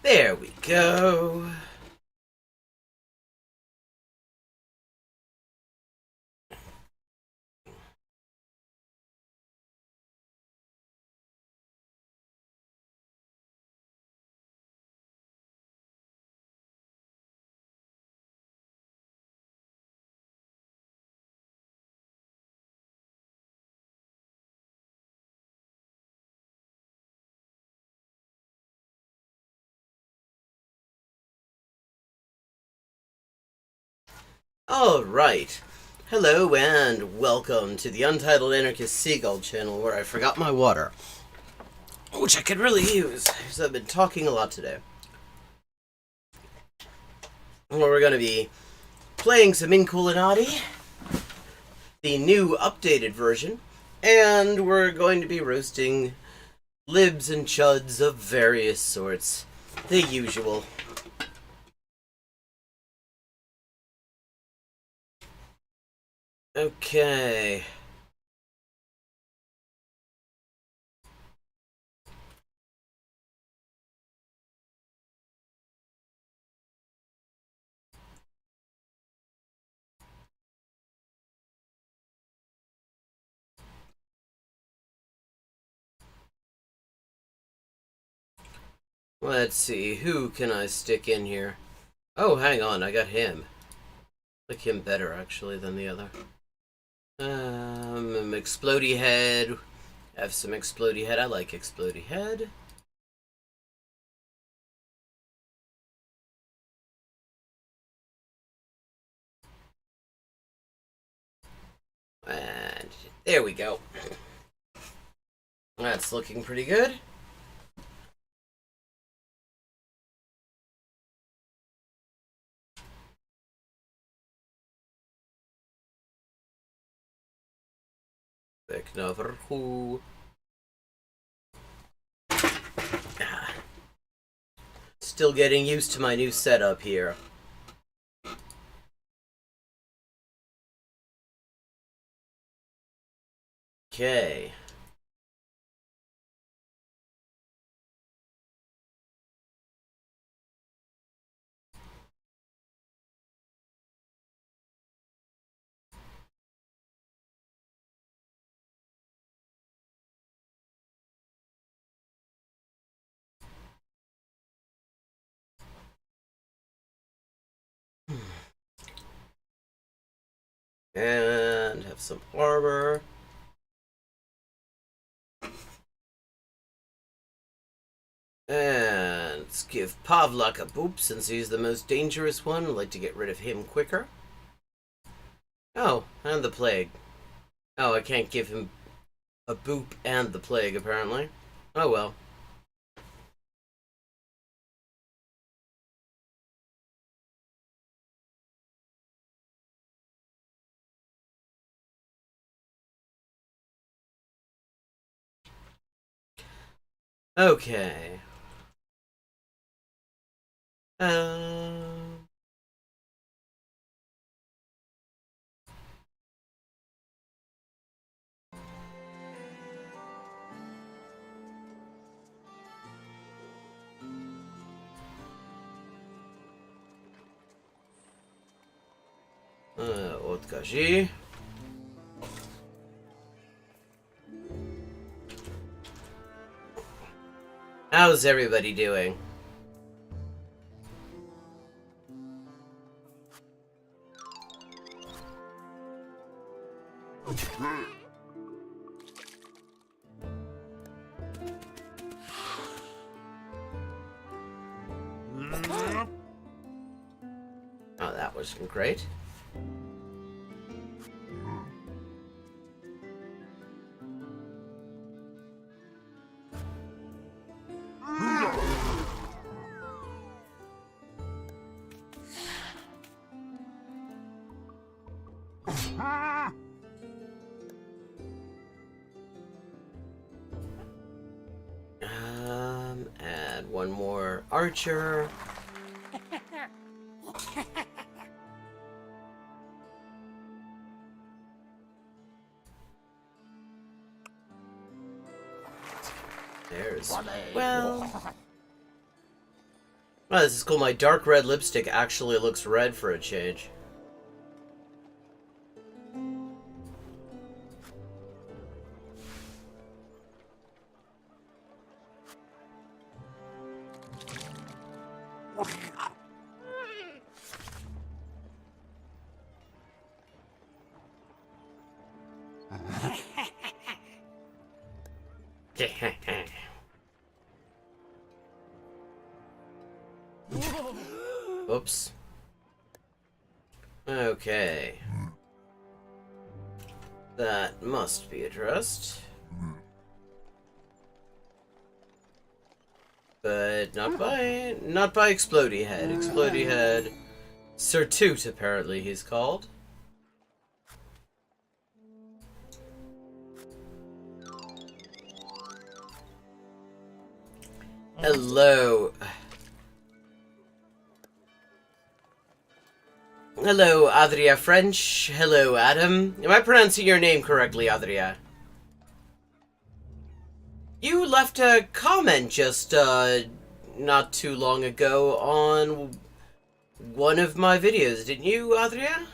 There we go. Alright. Hello and welcome to the Untitled Anarchist Seagull channel where I forgot my water. Which I could really use, because I've been talking a lot today. Well, we're going to be playing some Inkulinati, the new updated version, and we're going to be roasting libs and chuds of various sorts. The usual. Okay. Let's see, who can I stick in here? Oh, hang on, I got him. I like him better, actually, than the other. Explodey head. Have some explodey head. I like explodey head. And there we go. That's looking pretty good. Another who. Still getting used to my new setup here. Okay. And have some armor. And let's give Pavlak a boop since he's the most dangerous one. I'd like to get rid of him quicker. Oh, and the plague. Oh, I can't give him a boop and the plague, apparently. Oh well. Okay. Um... Odkaži. How's everybody doing? Oh, that was great. Add one more archer. There's well. Oh, this is cool. My dark red lipstick actually looks red for a change. Oops. Okay. That must be addressed. But not by Explodey Head. Explodey Head Sir Toot, apparently he's called. Hello. Hello, Adria French. Hello, Adam. Am I pronouncing your name correctly, Adria? You left a comment just, not too long ago on one of my videos, didn't you, Adria?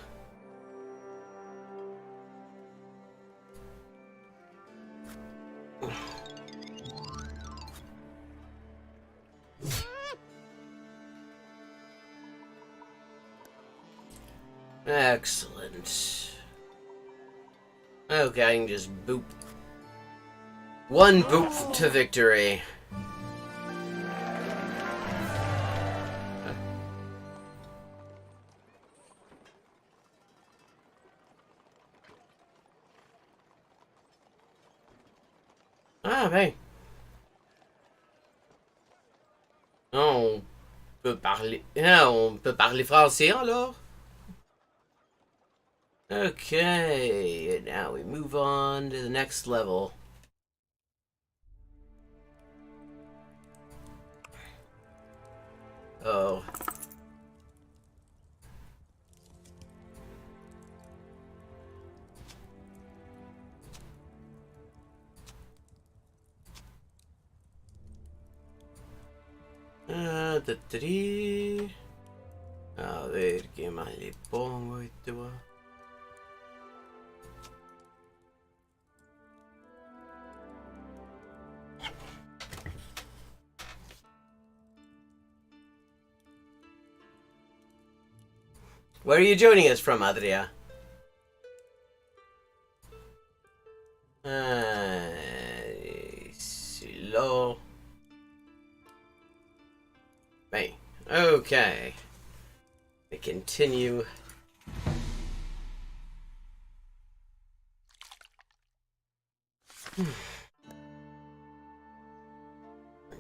Excellent. Okay, I can just boop. One boop to victory. Ah, ben. On peut parler... Ah, on peut parler français, alors? Okay, now we move on to the next level. Oh. A ver, ¿qué más le pongo a esto? Where are you joining us from, Adria? Slow. Bang. Okay. We continue.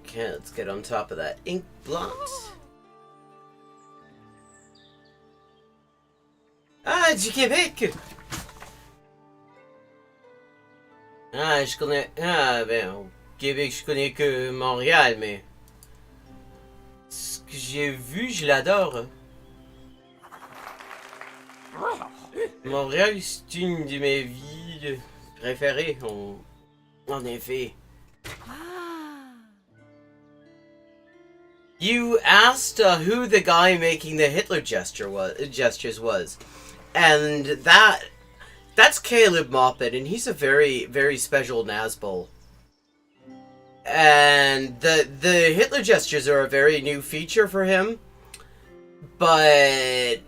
Okay, let's get on top of that ink blot. Ah, du Québec! Ah, je connais... Ah, ben, au Québec, je connais que Montréal, mais... Ce que j'ai vu, je l'adore. Montréal, c'est une de mes villes préférées, en effet. You asked who the guy making the Hitler gestures was, and that's Caleb Moppet, and he's a very, very special Nazgul. And the Hitler gestures are a very new feature for him, but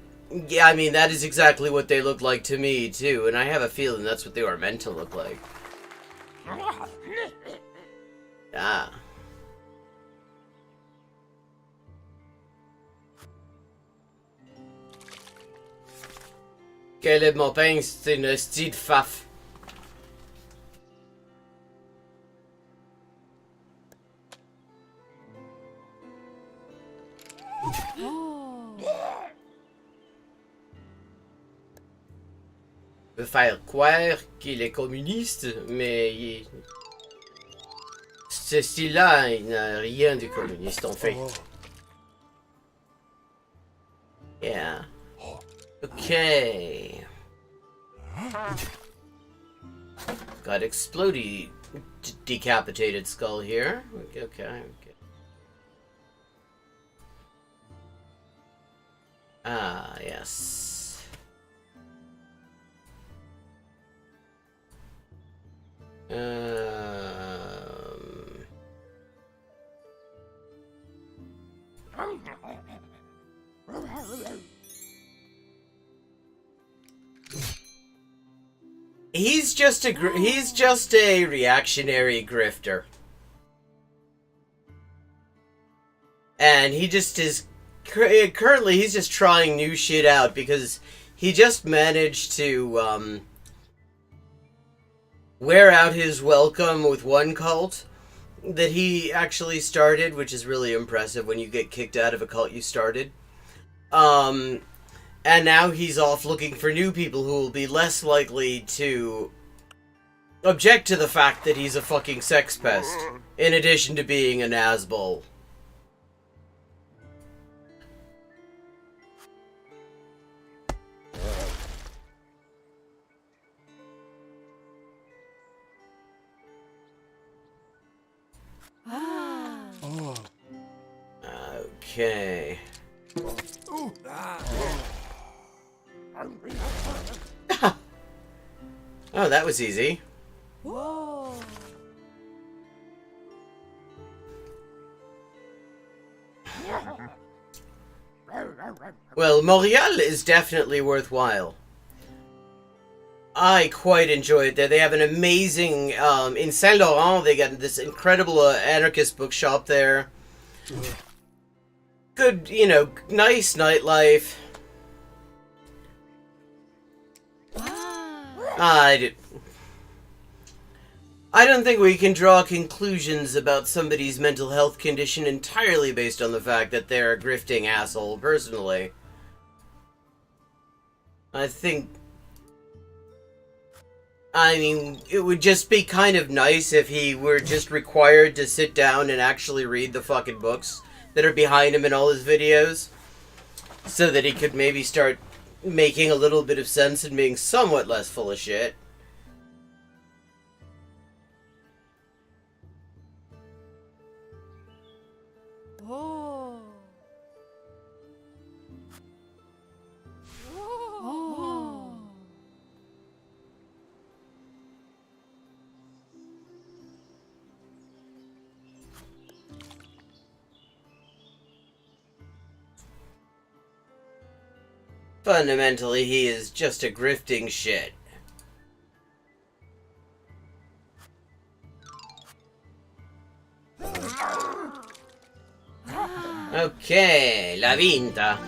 yeah, I mean that is exactly what they look like to me too, and I have a feeling that's what they were meant to look like. Ah. Caleb Maupin, c'est une style faf. Veut faire croire qu'il est communiste, mais ce style-là, il n'a rien de communiste en fait. Yeah. Okay. Got explodey decapitated skull here. Okay. Ah, yes. He's just a reactionary grifter. And he just is currently he's just trying new shit out because he just managed to wear out his welcome with one cult that he actually started, which is really impressive when you get kicked out of a cult you started. And now he's off looking for new people who will be less likely to object to the fact that he's a fucking sex pest, in addition to being an asshole. Okay. Oh, that was easy. Whoa. Well, Montreal is definitely worthwhile. I quite enjoy it there. They have an amazing, in Saint Laurent, they got this incredible anarchist bookshop there. Good, you know, nice nightlife. I don't think we can draw conclusions about somebody's mental health condition entirely based on the fact that they're a grifting asshole, personally. I mean, it would just be kind of nice if he were just required to sit down and actually read the fucking books that are behind him in all his videos, so that he could maybe start making a little bit of sense and being somewhat less full of shit. Oh. Fundamentally, he is just a grifting shit. Okay, la vinta.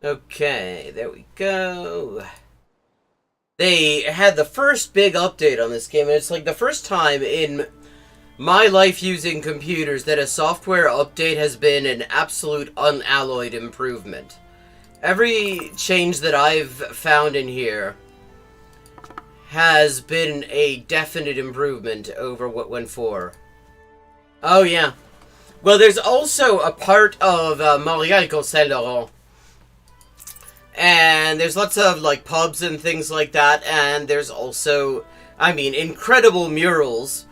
Okay, there we go. They had the first big update on this game, and it's like the first time in my life using computers that a software update has been an absolute unalloyed improvement. Every change that I've found in here has been a definite improvement over what went for. Oh yeah. Well, there's also a part of Montréal called Saint Laurent. And there's lots of like pubs and things like that, and there's also, I mean, incredible murals.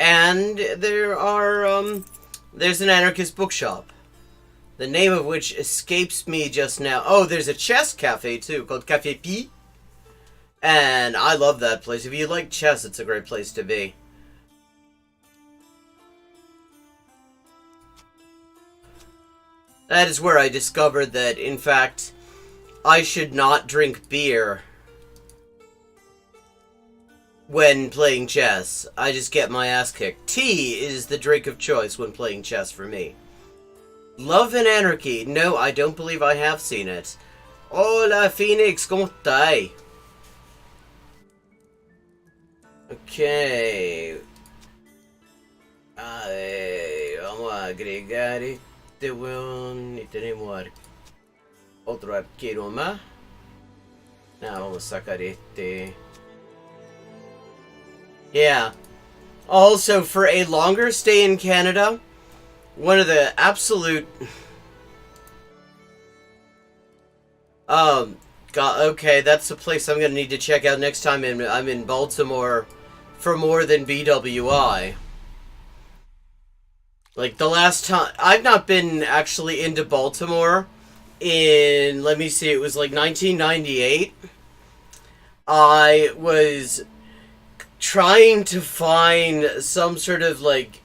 And there are, there's an anarchist bookshop, the name of which escapes me just now. Oh, there's a chess cafe, too, called Café Pi. And I love that place. If you like chess, it's a great place to be. That is where I discovered that, in fact, I should not drink beer when playing chess. I just get my ass kicked. Tea is the drink of choice when playing chess for me. Love and Anarchy. No, I don't believe I have seen it. Hola, Phoenix. ¿Cómo estás? Ok. Vamos a agregar este weón. Y tenemos otro arquero más. Vamos a sacar este. Yeah. Also, for a longer stay in Canada, one of the absolute... God, okay, that's the place I'm gonna need to check out next time I'm in Baltimore for more than BWI. Like, the last time... I've not been actually into Baltimore in... Let me see, it was like 1998. I was trying to find some sort of, like,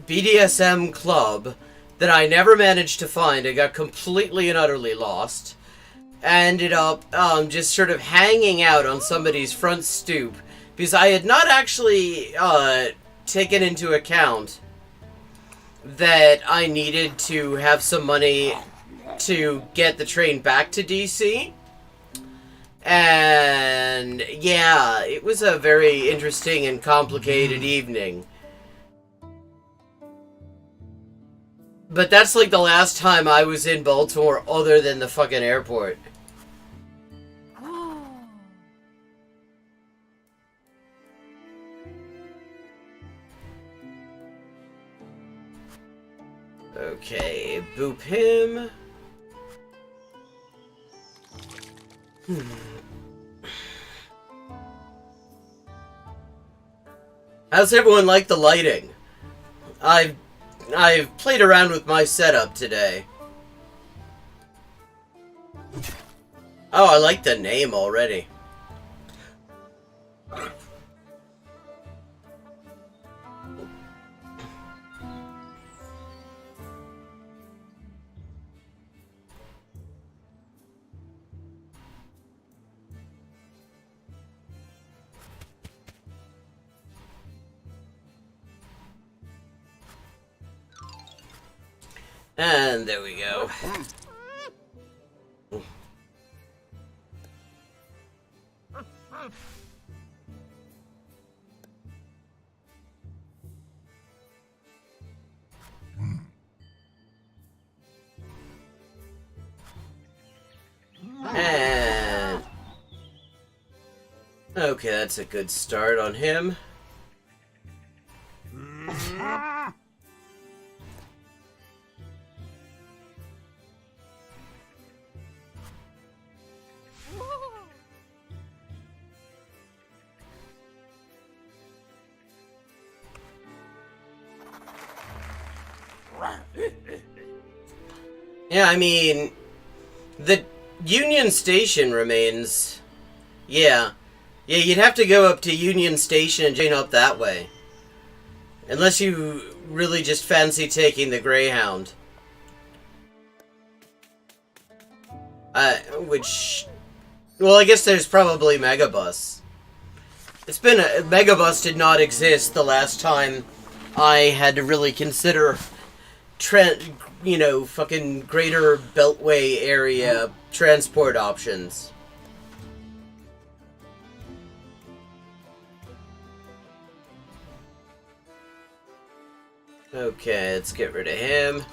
BDSM club that I never managed to find. I got completely and utterly lost. I ended up just sort of hanging out on somebody's front stoop because I had not actually taken into account that I needed to have some money to get the train back to DC. And yeah, it was a very interesting and complicated evening. But that's like the last time I was in Baltimore other than the fucking airport. Okay, boop him. How's everyone like the lighting? I've played around with my setup today. Oh, I like the name already. And there we go. And okay, that's a good start on him. Yeah, I mean, the Union Station remains. Yeah. Yeah, you'd have to go up to Union Station and train up that way. Unless you really just fancy taking the Greyhound. Which... Well, I guess there's probably Megabus. It's been a... Megabus did not exist the last time I had to really consider... you know, fucking greater Beltway area transport options. Okay, let's get rid of him.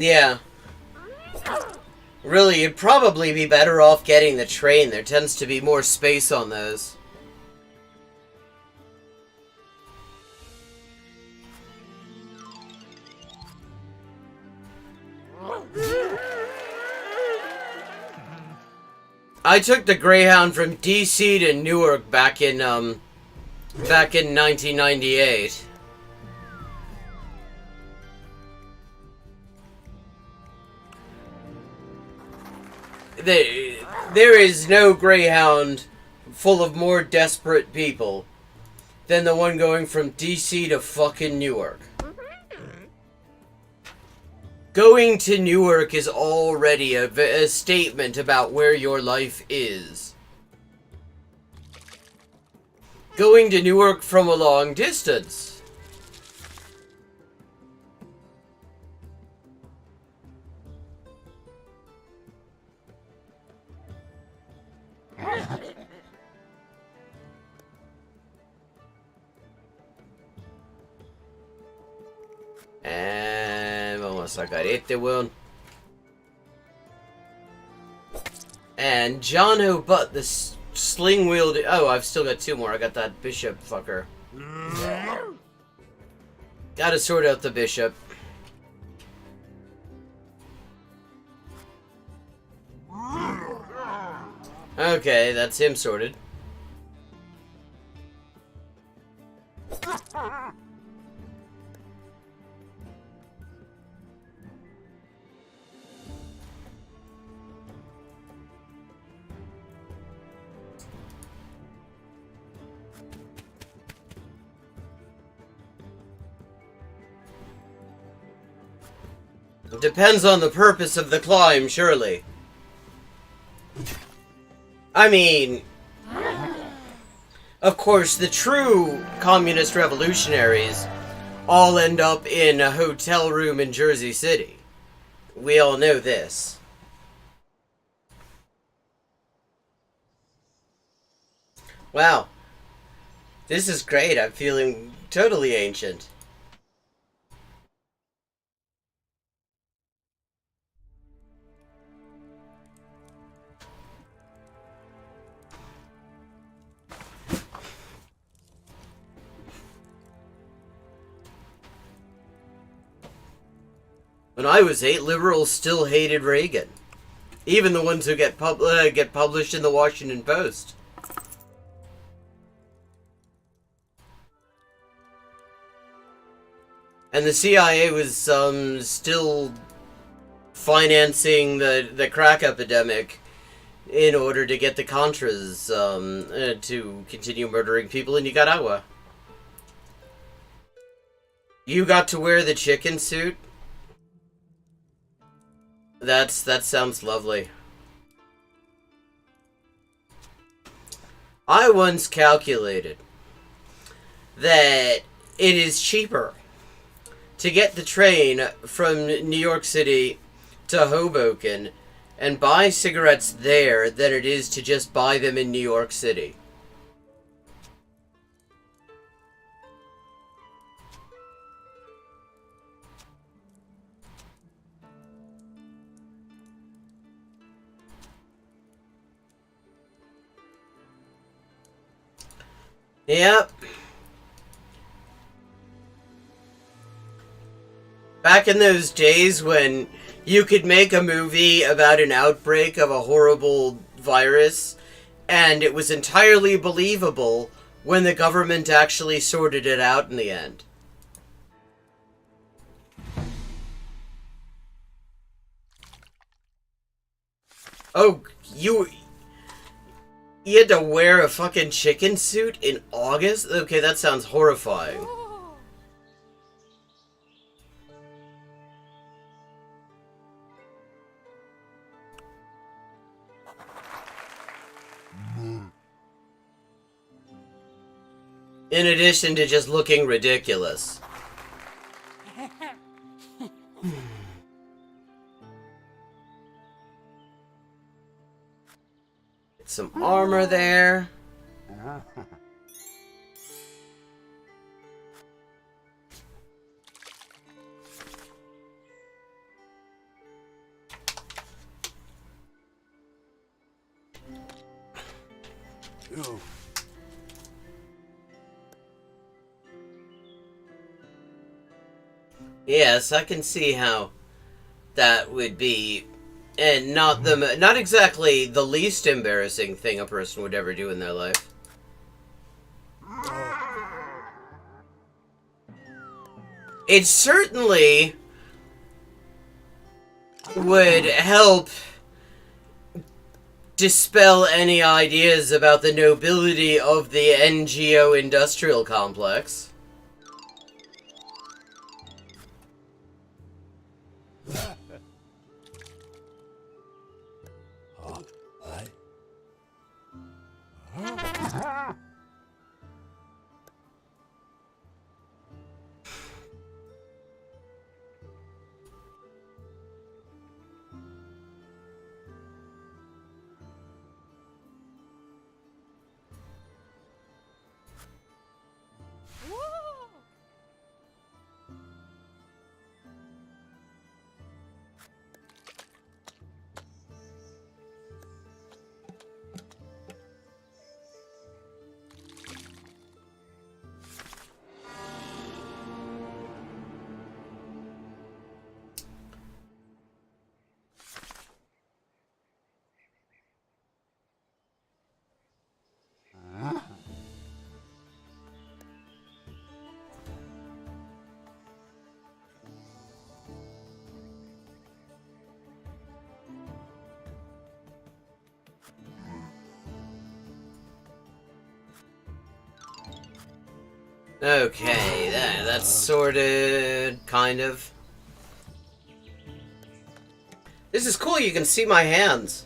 Yeah. Really, you'd probably be better off getting the train. There tends to be more space on those. I took the Greyhound from DC to Newark back in 1998. There is no Greyhound full of more desperate people than the one going from DC to fucking Newark. Going to Newark is already a statement about where your life is. Going to Newark from a long distance. 1. And John O'Butt, the sling wielding. Oh, I've still got 2 more. I got that bishop fucker. Gotta sort out the bishop. Okay, that's him sorted. It depends on the purpose of the climb, surely. I mean, of course, the true communist revolutionaries all end up in a hotel room in Jersey City. We all know this. Wow. This is great. I'm feeling totally ancient. When I was 8, liberals still hated Reagan. Even the ones who get published in the Washington Post. And the CIA was still financing the crack epidemic in order to get the Contras to continue murdering people in Nicaragua. You got to wear the chicken suit? That sounds lovely. I once calculated that it is cheaper to get the train from New York City to Hoboken and buy cigarettes there than it is to just buy them in New York City. Yep. Back in those days when you could make a movie about an outbreak of a horrible virus, and it was entirely believable when the government actually sorted it out in the end. Oh, you had to wear a fucking chicken suit in August? Okay, that sounds horrifying. In addition to just looking ridiculous. Some armor there. Yes, I can see how that would be, and not exactly the least embarrassing thing a person would ever do in their life. It certainly would help dispel any ideas about the nobility of the NGO industrial complex. Okay, that's sorted, kind of. This is cool, you can see my hands.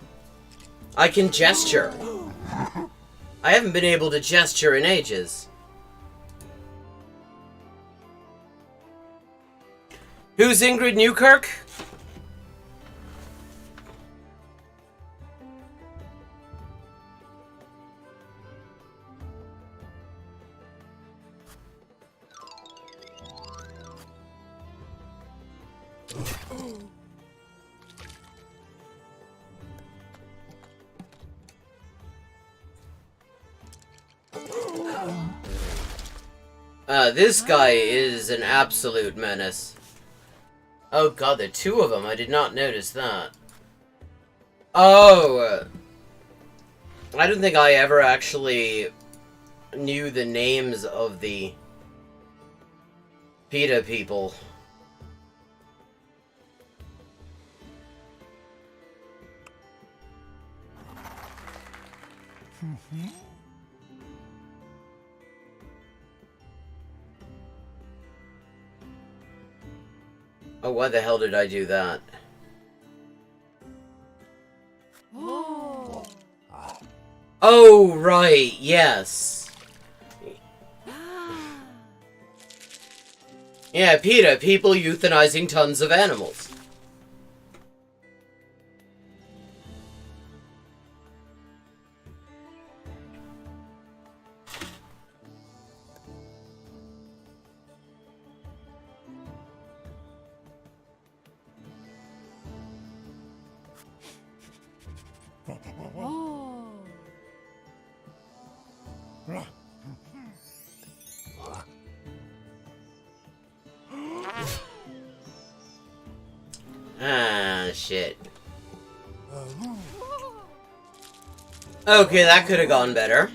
I can gesture. I haven't been able to gesture in ages. Who's Ingrid Newkirk? This guy is an absolute menace. Oh god, there are two of them. I did not notice that. Oh! I don't think I ever actually knew the names of the PETA people. Oh, why the hell did I do that? Oh. Oh, right, yes. Yeah, PETA, people euthanizing tons of animals. Oh. Ah, shit. Okay, that could have gone better.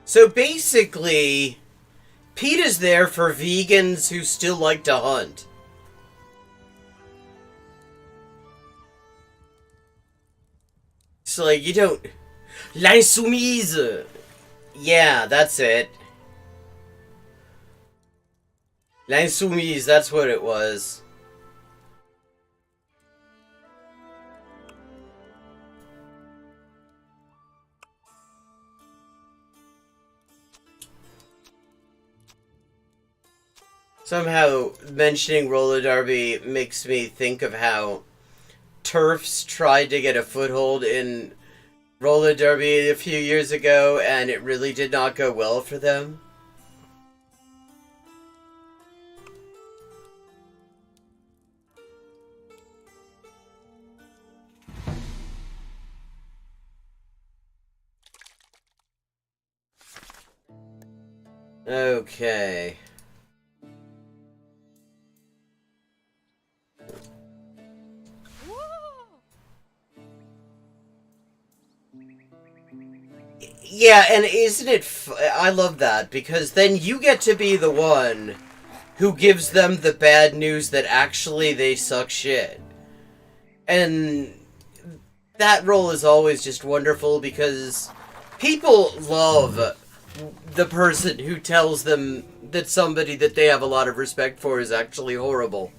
So basically, PETA's there for vegans who still like to hunt. So, like, you don't... L'insoumise! Yeah, that's it. L'insoumise, that's what it was. Somehow, mentioning roller derby makes me think of how TERFs tried to get a foothold in roller derby a few years ago, and it really did not go well for them. Okay. Yeah, and isn't it I love that, because then you get to be the one who gives them the bad news that actually they suck shit. And that role is always just wonderful, because people love the person who tells them that somebody that they have a lot of respect for is actually horrible.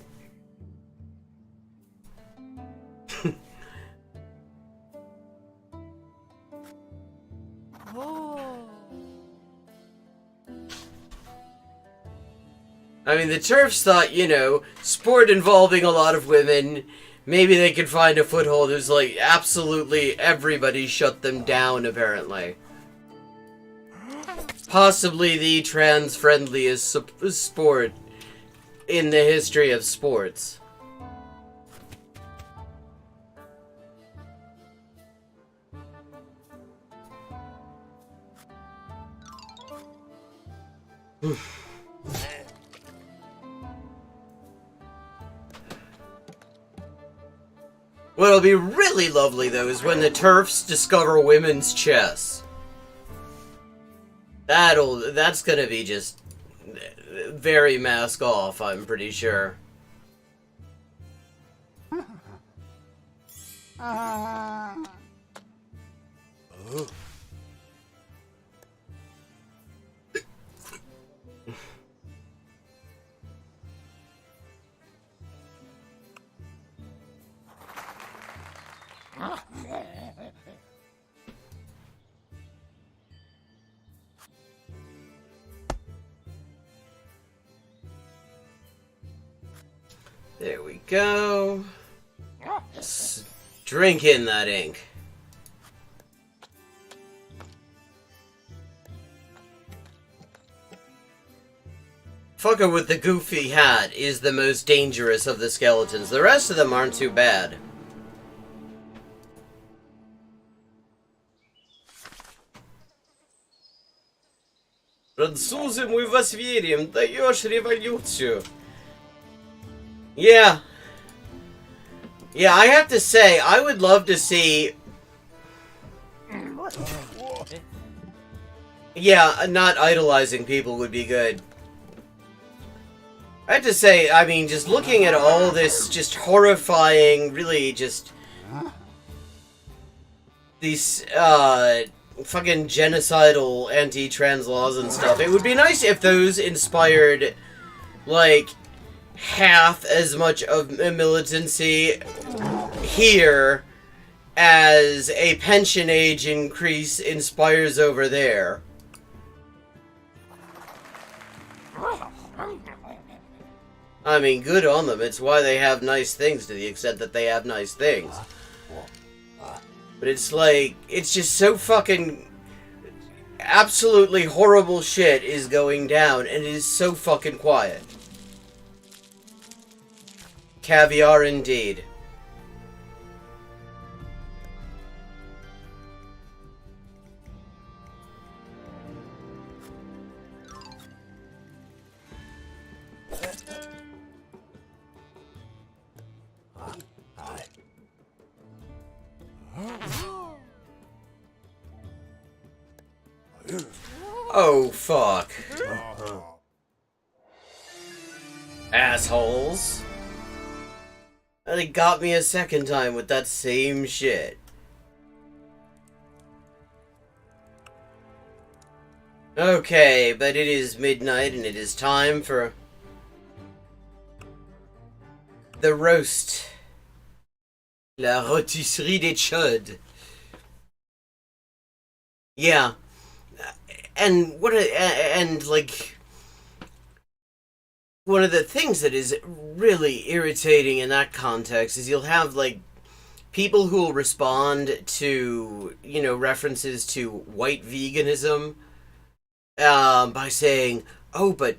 Oh. I mean, the TERFs thought, you know, sport involving a lot of women, maybe they could find a foothold. It was like, absolutely everybody shut them down, apparently. Possibly the trans-friendliest sport in the history of sports. What'll be really lovely, though, is when the TERFs discover women's chess. That's gonna be just very mask off, I'm pretty sure. There we go. Let's drink in that ink. Fucker with the goofy hat is the most dangerous of the skeletons. The rest of them aren't too bad. Французы, мы вас верим, даешь революцию. Yeah. Yeah, I have to say, I would love to see... Yeah, not idolizing people would be good. I have to say, I mean, just looking at all this just horrifying, really just... These, fucking genocidal anti-trans laws and stuff. It would be nice if those inspired, like, half as much of a militancy here as a pension age increase inspires over there. I mean, good on them. It's why they have nice things to the extent that they have nice things. But it's like, it's just so fucking... Absolutely horrible shit is going down, and it is so fucking quiet. Caviar indeed. Oh, fuck. Assholes. They got me a second time with that same shit. Okay, but it is midnight and it is time for the roast. La rôtisserie des chuds. Yeah. And like, one of the things that is really irritating in that context is you'll have, like, people who will respond to, you know, references to white veganism, by saying, oh, but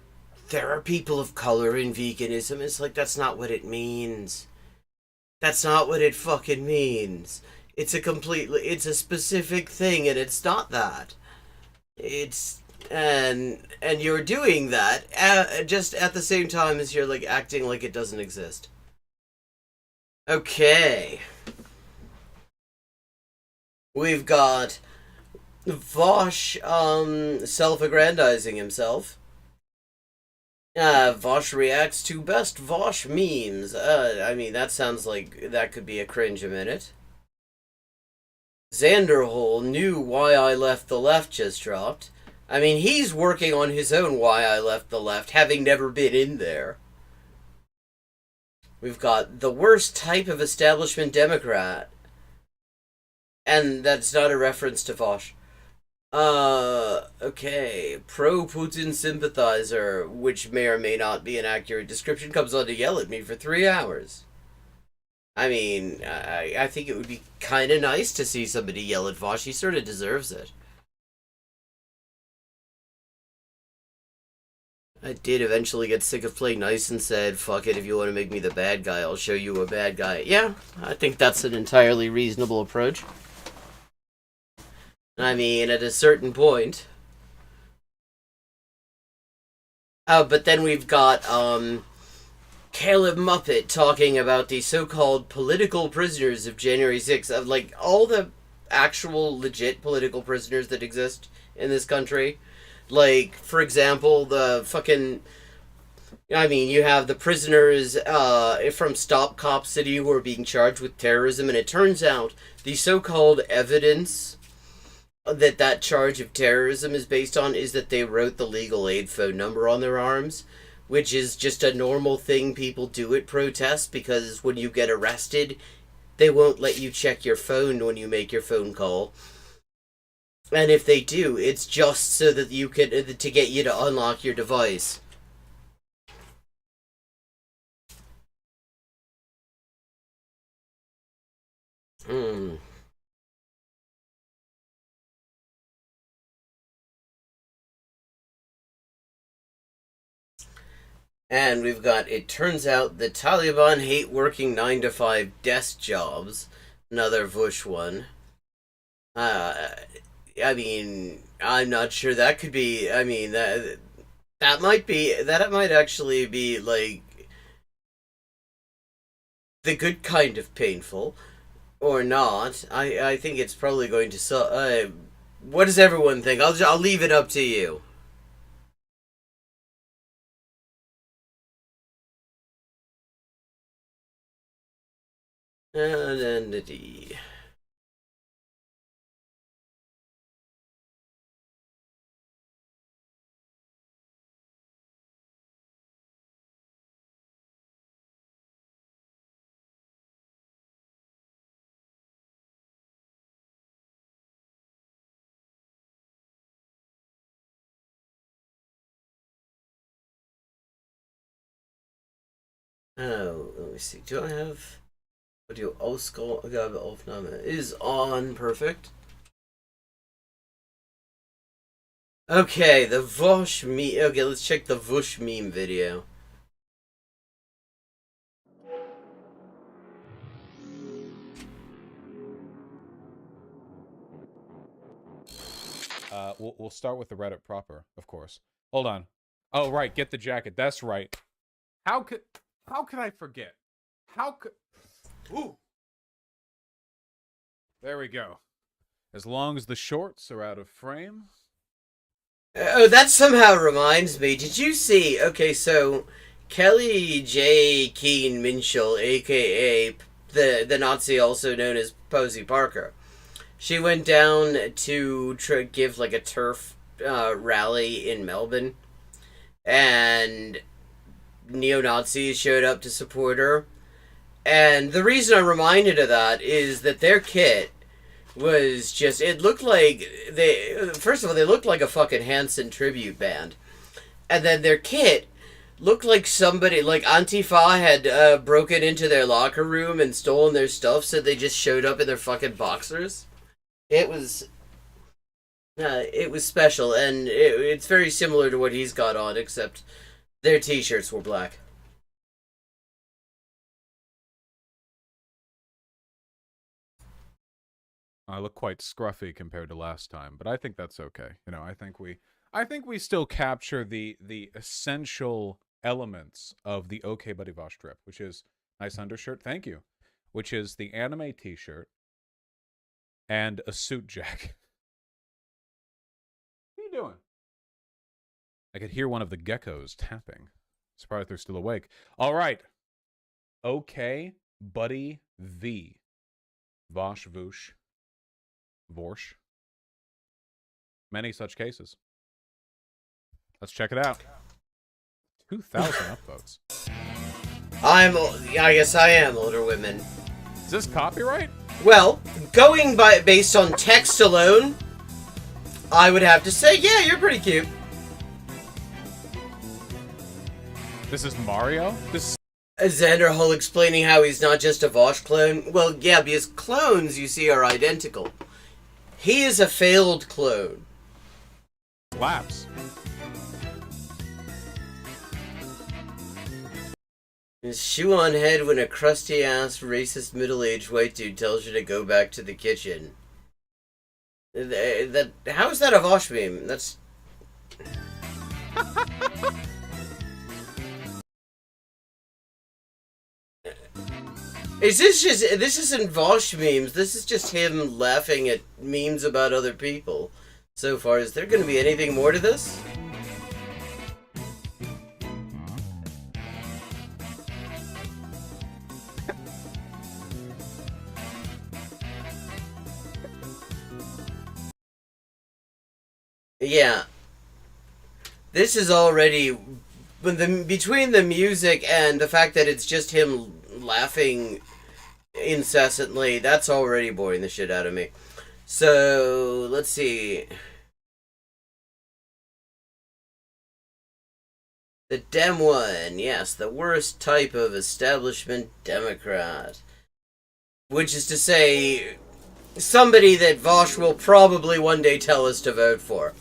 there are people of color in veganism. It's like, that's not what it means. That's not what it fucking means. It's a specific thing, and it's not that. And you're doing that just at the same time as you're, like, acting like it doesn't exist. Okay. We've got Vosh, self-aggrandizing himself. Vosh reacts to best Vosh memes. I mean, that sounds like that could be a cringe a minute. Xanderhole, new Why I Left the Left just dropped. I mean, he's working on his own Why I Left the Left, having never been in there. We've got the worst type of establishment Democrat. And that's not a reference to Vosh. Okay. Pro-Putin sympathizer, which may or may not be an accurate description, comes on to yell at me for 3 hours. I mean, I think it would be kind of nice to see somebody yell at Vosh. He sort of deserves it. I did eventually get sick of playing nice and said, fuck it, if you want to make me the bad guy, I'll show you a bad guy. Yeah, I think that's an entirely reasonable approach. I mean, at a certain point. But then we've got, Caleb Muppet talking about the so-called political prisoners of January 6th, of, like, all the actual legit political prisoners that exist in this country. Like, for example, the fucking I mean, you have the prisoners from Stop Cop City who are being charged with terrorism, and it turns out the so-called evidence that charge of terrorism is based on is that they wrote the legal aid phone number on their arms, which is just a normal thing people do at protests, because when you get arrested, they won't let you check your phone when you make your phone call. And if they do, it's just so that you can to get you to unlock your device. Hmm. And we've got, it turns out the Taliban hate working 9 to 5 desk jobs. Another Vush one. Uh, I mean, I'm not sure that could be, I mean, that might be, that might actually be, like, the good kind of painful. Or not. I think it's probably going to what does everyone think? I'll leave it up to you. Identity. Oh, let me see. Do I have? Audio Aufnahme is on. Perfect. Okay, the Vosh meme. Okay, let's check the Vush meme video. We'll start with the Reddit proper, of course. Hold on. Oh, right, get the jacket. That's right. How could I forget? How could Ooh. There we go. As long as the shorts are out of frame. Oh, that somehow reminds me. Did you see? Okay, so Kelly J. Keen Minshall, aka the Nazi, also known as Posey Parker. She went down to give like a turf rally in Melbourne, and neo-Nazis showed up to support her. And the reason I'm reminded of that is that their kit was just, it looked like first of all, they looked like a fucking Hanson tribute band. And then their kit looked like somebody, like Antifa had broken into their locker room and stolen their stuff, so they just showed up in their fucking boxers. It was special, and it's very similar to what he's got on, except their t-shirts were black. I look quite scruffy compared to last time, but I think that's okay. You know, I think we still capture the essential elements of the OK Buddy Vosh trip, which is nice undershirt, thank you, which is the anime t-shirt and a suit jacket. What are you doing? I could hear one of the geckos tapping. Surprised they're still awake. All right. OK Buddy V. Vosh Voosh. Vorsh. Many such cases. Let's check it out. 2,000 upvotes. I guess I am older women. Is this copyright? Well, based on text alone, I would have to say, yeah, you're pretty cute. This is Mario? This Xander Hull explaining how he's not just a Vosh clone. Well, yeah, because clones, you see, are identical. He is a failed clone. slaps. His shoe on head when a crusty ass racist middle aged white dude tells you to go back to the kitchen. How is that a Vosh meme? That's. This isn't Vosh memes. This is just him laughing at memes about other people. So far, is there going to be anything more to this? Yeah, this is already between the music and the fact that it's just him laughing incessantly. That's already boring the shit out of me. So let's see. The Dem one, yes, the worst type of establishment Democrat. Which is to say, somebody that Vosh will probably one day tell us to vote for.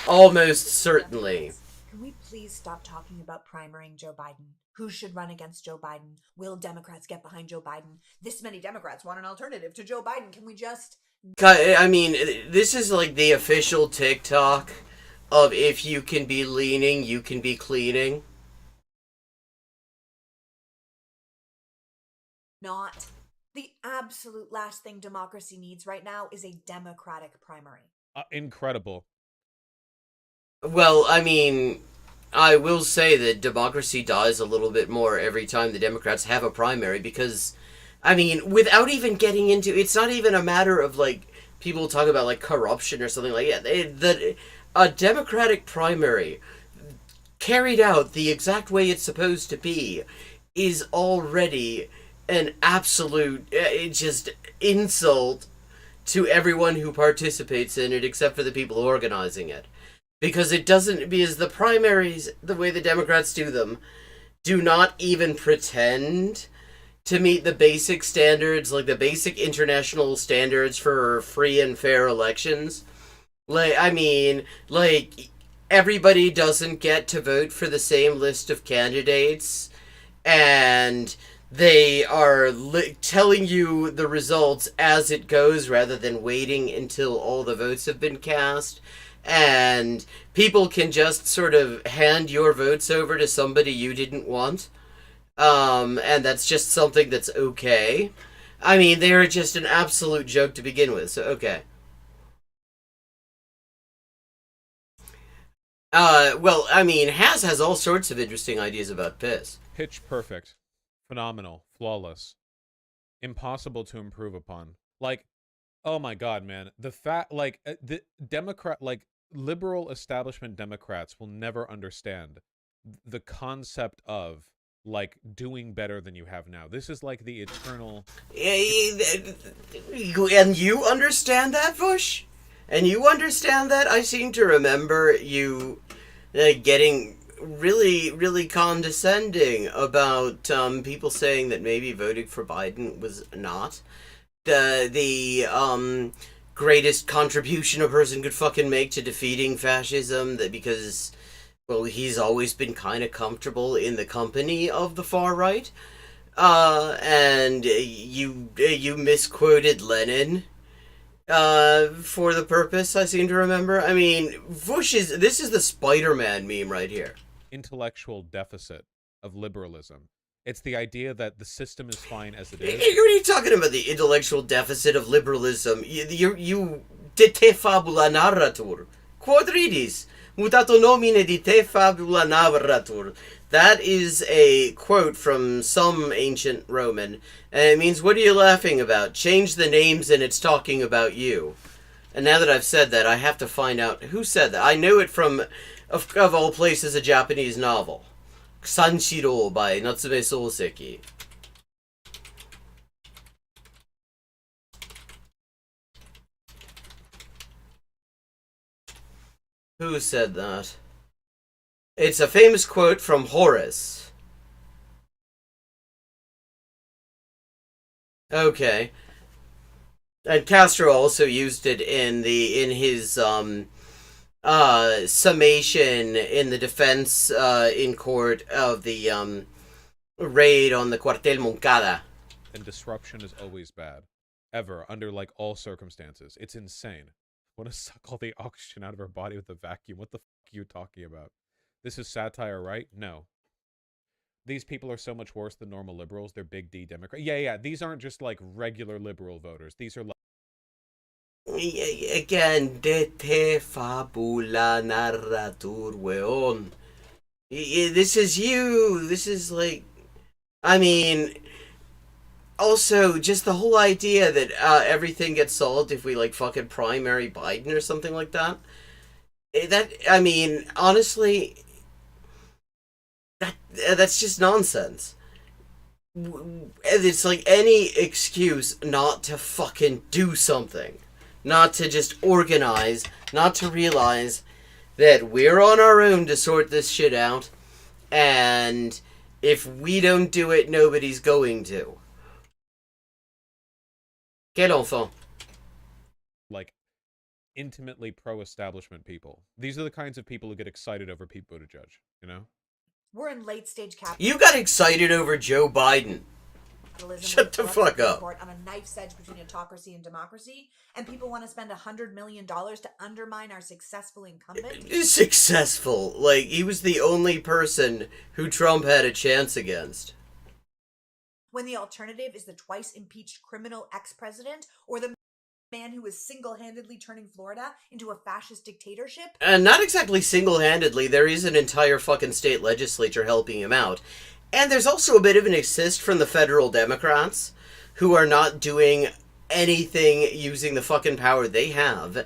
Almost certainly. Can we please stop talking about primarying Joe Biden? Who should run against Joe Biden? Will Democrats get behind Joe Biden? This many Democrats want an alternative to Joe Biden. Can we just... I mean, this is like the official TikTok of if you can be leaning, you can be cleaning. Not. The absolute last thing democracy needs right now is a Democratic primary. Incredible. Well, I mean, I will say that democracy dies a little bit more every time the Democrats have a primary because, I mean, without even getting into, it's not even a matter of like people talk about like corruption or something like that. A Democratic primary carried out the exact way it's supposed to be is already an absolute just insult to everyone who participates in it except for the people organizing it. Because it doesn't, because the primaries, the way the Democrats do them, do not even pretend to meet the basic standards, like the basic international standards for free and fair elections. Like, I mean, like, everybody doesn't get to vote for the same list of candidates, and they are telling you the results as it goes rather than waiting until all the votes have been cast. And people can just sort of hand your votes over to somebody you didn't want. And that's just something that's okay. I mean, they're just an absolute joke to begin with, so okay. Well, I mean, has all sorts of interesting ideas about piss. Pitch perfect. Phenomenal. Flawless. Impossible to improve upon. Like, oh my god, man. The fact, like, the Democrat, like, liberal establishment Democrats will never understand the concept of, like, doing better than you have now. This is like the eternal... And you understand that, Bush? And you understand that? I seem to remember you getting really, really condescending about people saying that maybe voting for Biden was not the greatest contribution a person could fucking make to defeating fascism, that because, well, he's always been kind of comfortable in the company of the far right. And you misquoted Lenin for the purpose, I seem to remember. I mean, this is the Spider-Man meme right here. Intellectual deficit of liberalism. It's the idea that the system is fine as it is. What are you talking about, the intellectual deficit of liberalism? You de te fabula narratur. Quadridis. Mutato nomine di te fabula narratur. That is a quote from some ancient Roman, and it means, what are you laughing about? Change the names and it's talking about you. And now that I've said that, I have to find out who said that. I know it from, of all places, a Japanese novel. Sanshiro by Natsume Soseki. Who said that? It's a famous quote from Horace. Okay. And Castro also used it in his summation in the defense in court of the raid on the Cuartel Moncada. And disruption is always bad. Ever, under, like, all circumstances. It's insane. Want to suck all the oxygen out of her body with a vacuum. What the fuck are you talking about? This is satire, right? No. These people are so much worse than normal liberals. They're big D Democrats. Yeah. These aren't just, like, regular liberal voters. These are, like... Again, de te fabula narratur, weon. This is you. This is, like... I mean... also, just the whole idea that everything gets solved if we, like, fucking primary Biden or something like that. I mean, honestly, that's just nonsense. It's like any excuse not to fucking do something. Not to just organize, not to realize that we're on our own to sort this shit out, and if we don't do it, nobody's going to. Quel enfant? Like, intimately pro-establishment people. These are the kinds of people who get excited over Pete Buttigieg, you know? We're in late-stage capitalism. You got excited over Joe Biden. Shut the fuck up. On a knife's edge between autocracy and democracy, and people want to spend $100 million to undermine our successful incumbent? Successful. Like, he was the only person who Trump had a chance against. When the alternative is the twice impeached criminal ex-president, or the man who is single-handedly turning Florida into a fascist dictatorship? And not exactly single-handedly. There is an entire fucking state legislature helping him out. And there's also a bit of an assist from the federal Democrats, who are not doing anything using the fucking power they have,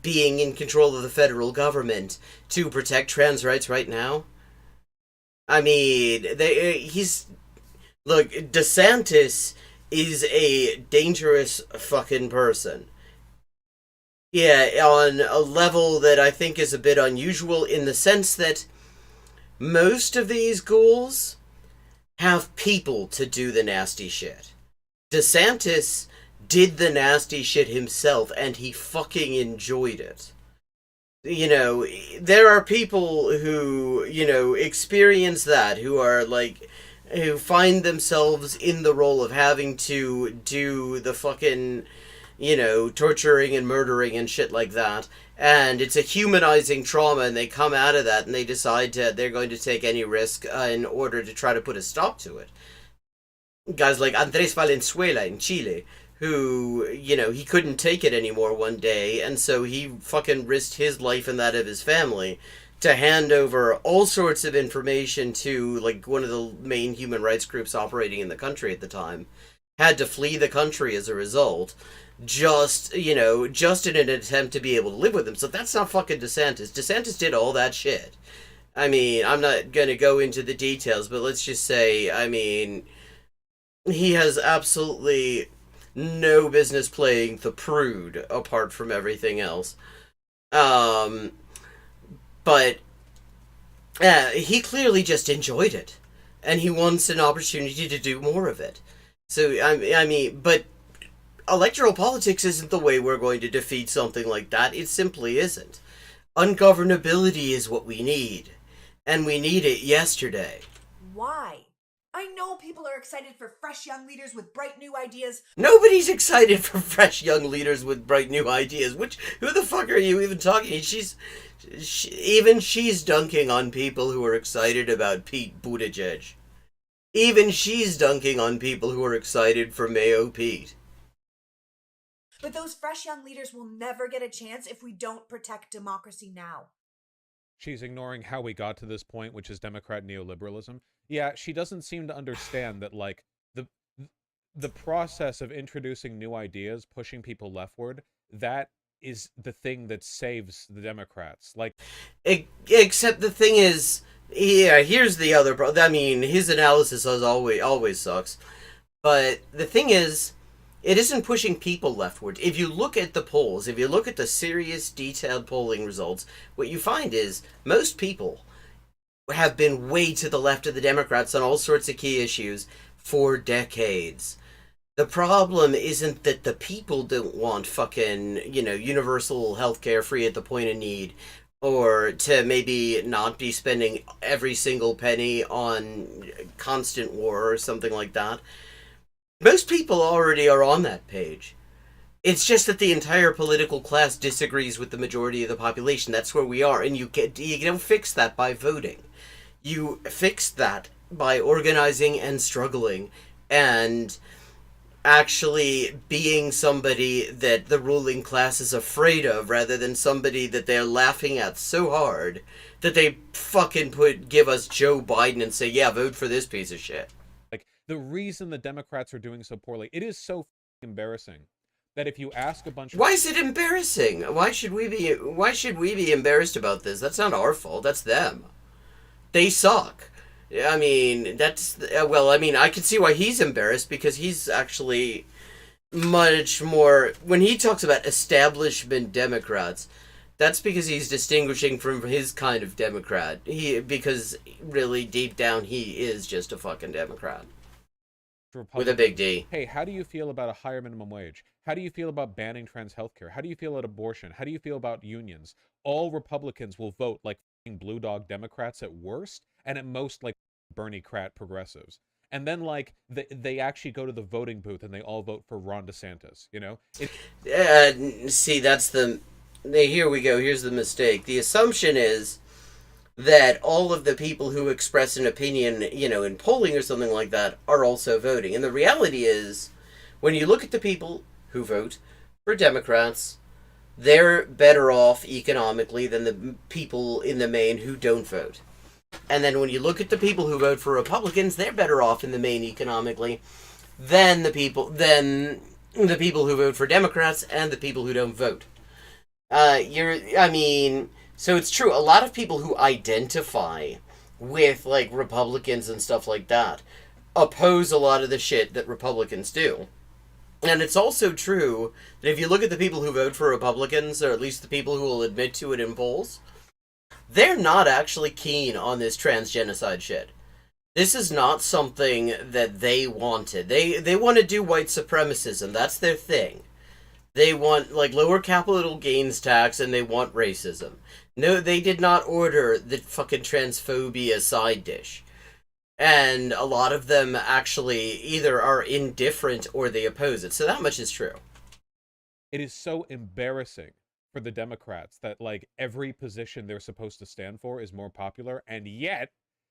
being in control of the federal government, to protect trans rights right now. I mean, look, DeSantis is a dangerous fucking person. Yeah, on a level that I think is a bit unusual, in the sense that most of these ghouls have people to do the nasty shit. DeSantis did the nasty shit himself, and he fucking enjoyed it. You know, there are people who, you know, experience that, who are like, who find themselves in the role of having to do the fucking, you know, torturing and murdering and shit like that. And it's a humanizing trauma, and they come out of that and they decide they're going to take any risk in order to try to put a stop to it. Guys like Andres Valenzuela in Chile, who, you know, he couldn't take it anymore one day, and so he fucking risked his life and that of his family to hand over all sorts of information to, like, one of the main human rights groups operating in the country at the time. Had to flee the country as a result. Just in an attempt to be able to live with him. So that's not fucking DeSantis. DeSantis did all that shit. I mean, I'm not gonna go into the details, but let's just say, I mean, he has absolutely no business playing the prude, apart from everything else. But he clearly just enjoyed it. And he wants an opportunity to do more of it. So, I mean, but electoral politics isn't the way we're going to defeat something like that. It simply isn't. Ungovernability is what we need. And we need it yesterday. Why? I know people are excited for fresh young leaders with bright new ideas. Nobody's excited for fresh young leaders with bright new ideas. Who the fuck are you even talking? She's dunking on people who are excited about Pete Buttigieg. Even she's dunking on people who are excited for Mayo Pete. But those fresh young leaders will never get a chance if we don't protect democracy now. She's ignoring how we got to this point, which is Democrat neoliberalism. Yeah, she doesn't seem to understand that, like, the process of introducing new ideas, pushing people leftward, that is the thing that saves the Democrats. Like, except the thing is, yeah, here's the other problem. I mean, his analysis always sucks. But the thing is, it isn't pushing people leftward. If you look at the polls, if you look at the serious, detailed polling results, what you find is most people have been way to the left of the Democrats on all sorts of key issues for decades. The problem isn't that the people don't want fucking, universal healthcare free at the point of need, or to maybe not be spending every single penny on constant war or something like that. Most people already are on that page. It's just that the entire political class disagrees with the majority of the population. That's where we are, and you don't fix that by voting. You fix that by organizing and struggling, and actually being somebody that the ruling class is afraid of, rather than somebody that they're laughing at so hard that they fucking give us Joe Biden and say, yeah, vote for this piece of shit. The reason the Democrats are doing so poorly, it is so embarrassing that if you ask a bunch of... Why is it embarrassing? Why should we be embarrassed about this? That's not our fault. That's them. They suck. I mean, that's well, I mean, I can see why he's embarrassed because he's actually much more when he talks about establishment Democrats. That's because he's distinguishing from his kind of Democrat. Because really deep down he is just a fucking Democrat. With a big D. Hey, how do you feel about a higher minimum wage? How do you feel about banning trans healthcare? How do you feel about abortion? How do you feel about unions? All Republicans will vote like blue dog Democrats at worst, and at most like Bernie Crat progressives. And then like they actually go to the voting booth and they all vote for Ron DeSantis. You know? See, that's the... Here we go. Here's the mistake. The assumption is that all of the people who express an opinion, you know, in polling or something like that, are also voting. And the reality is, when you look at the people who vote for Democrats, they're better off economically than the people in the main who don't vote. And then when you look at the people who vote for Republicans, they're better off in the main economically than the people who vote for Democrats and the people who don't vote. So it's true. A lot of people who identify with, like, Republicans and stuff like that oppose a lot of the shit that Republicans do. And it's also true that if you look at the people who vote for Republicans, or at least the people who will admit to it in polls, they're not actually keen on this transgenocide shit. This is not something that they wanted. They want to do white supremacism. That's their thing. They want, like, lower capital gains tax, and they want racism. No, they did not order the fucking transphobia side dish. And a lot of them actually either are indifferent or they oppose it. So that much is true. It is so embarrassing for the Democrats that, like, every position they're supposed to stand for is more popular, and yet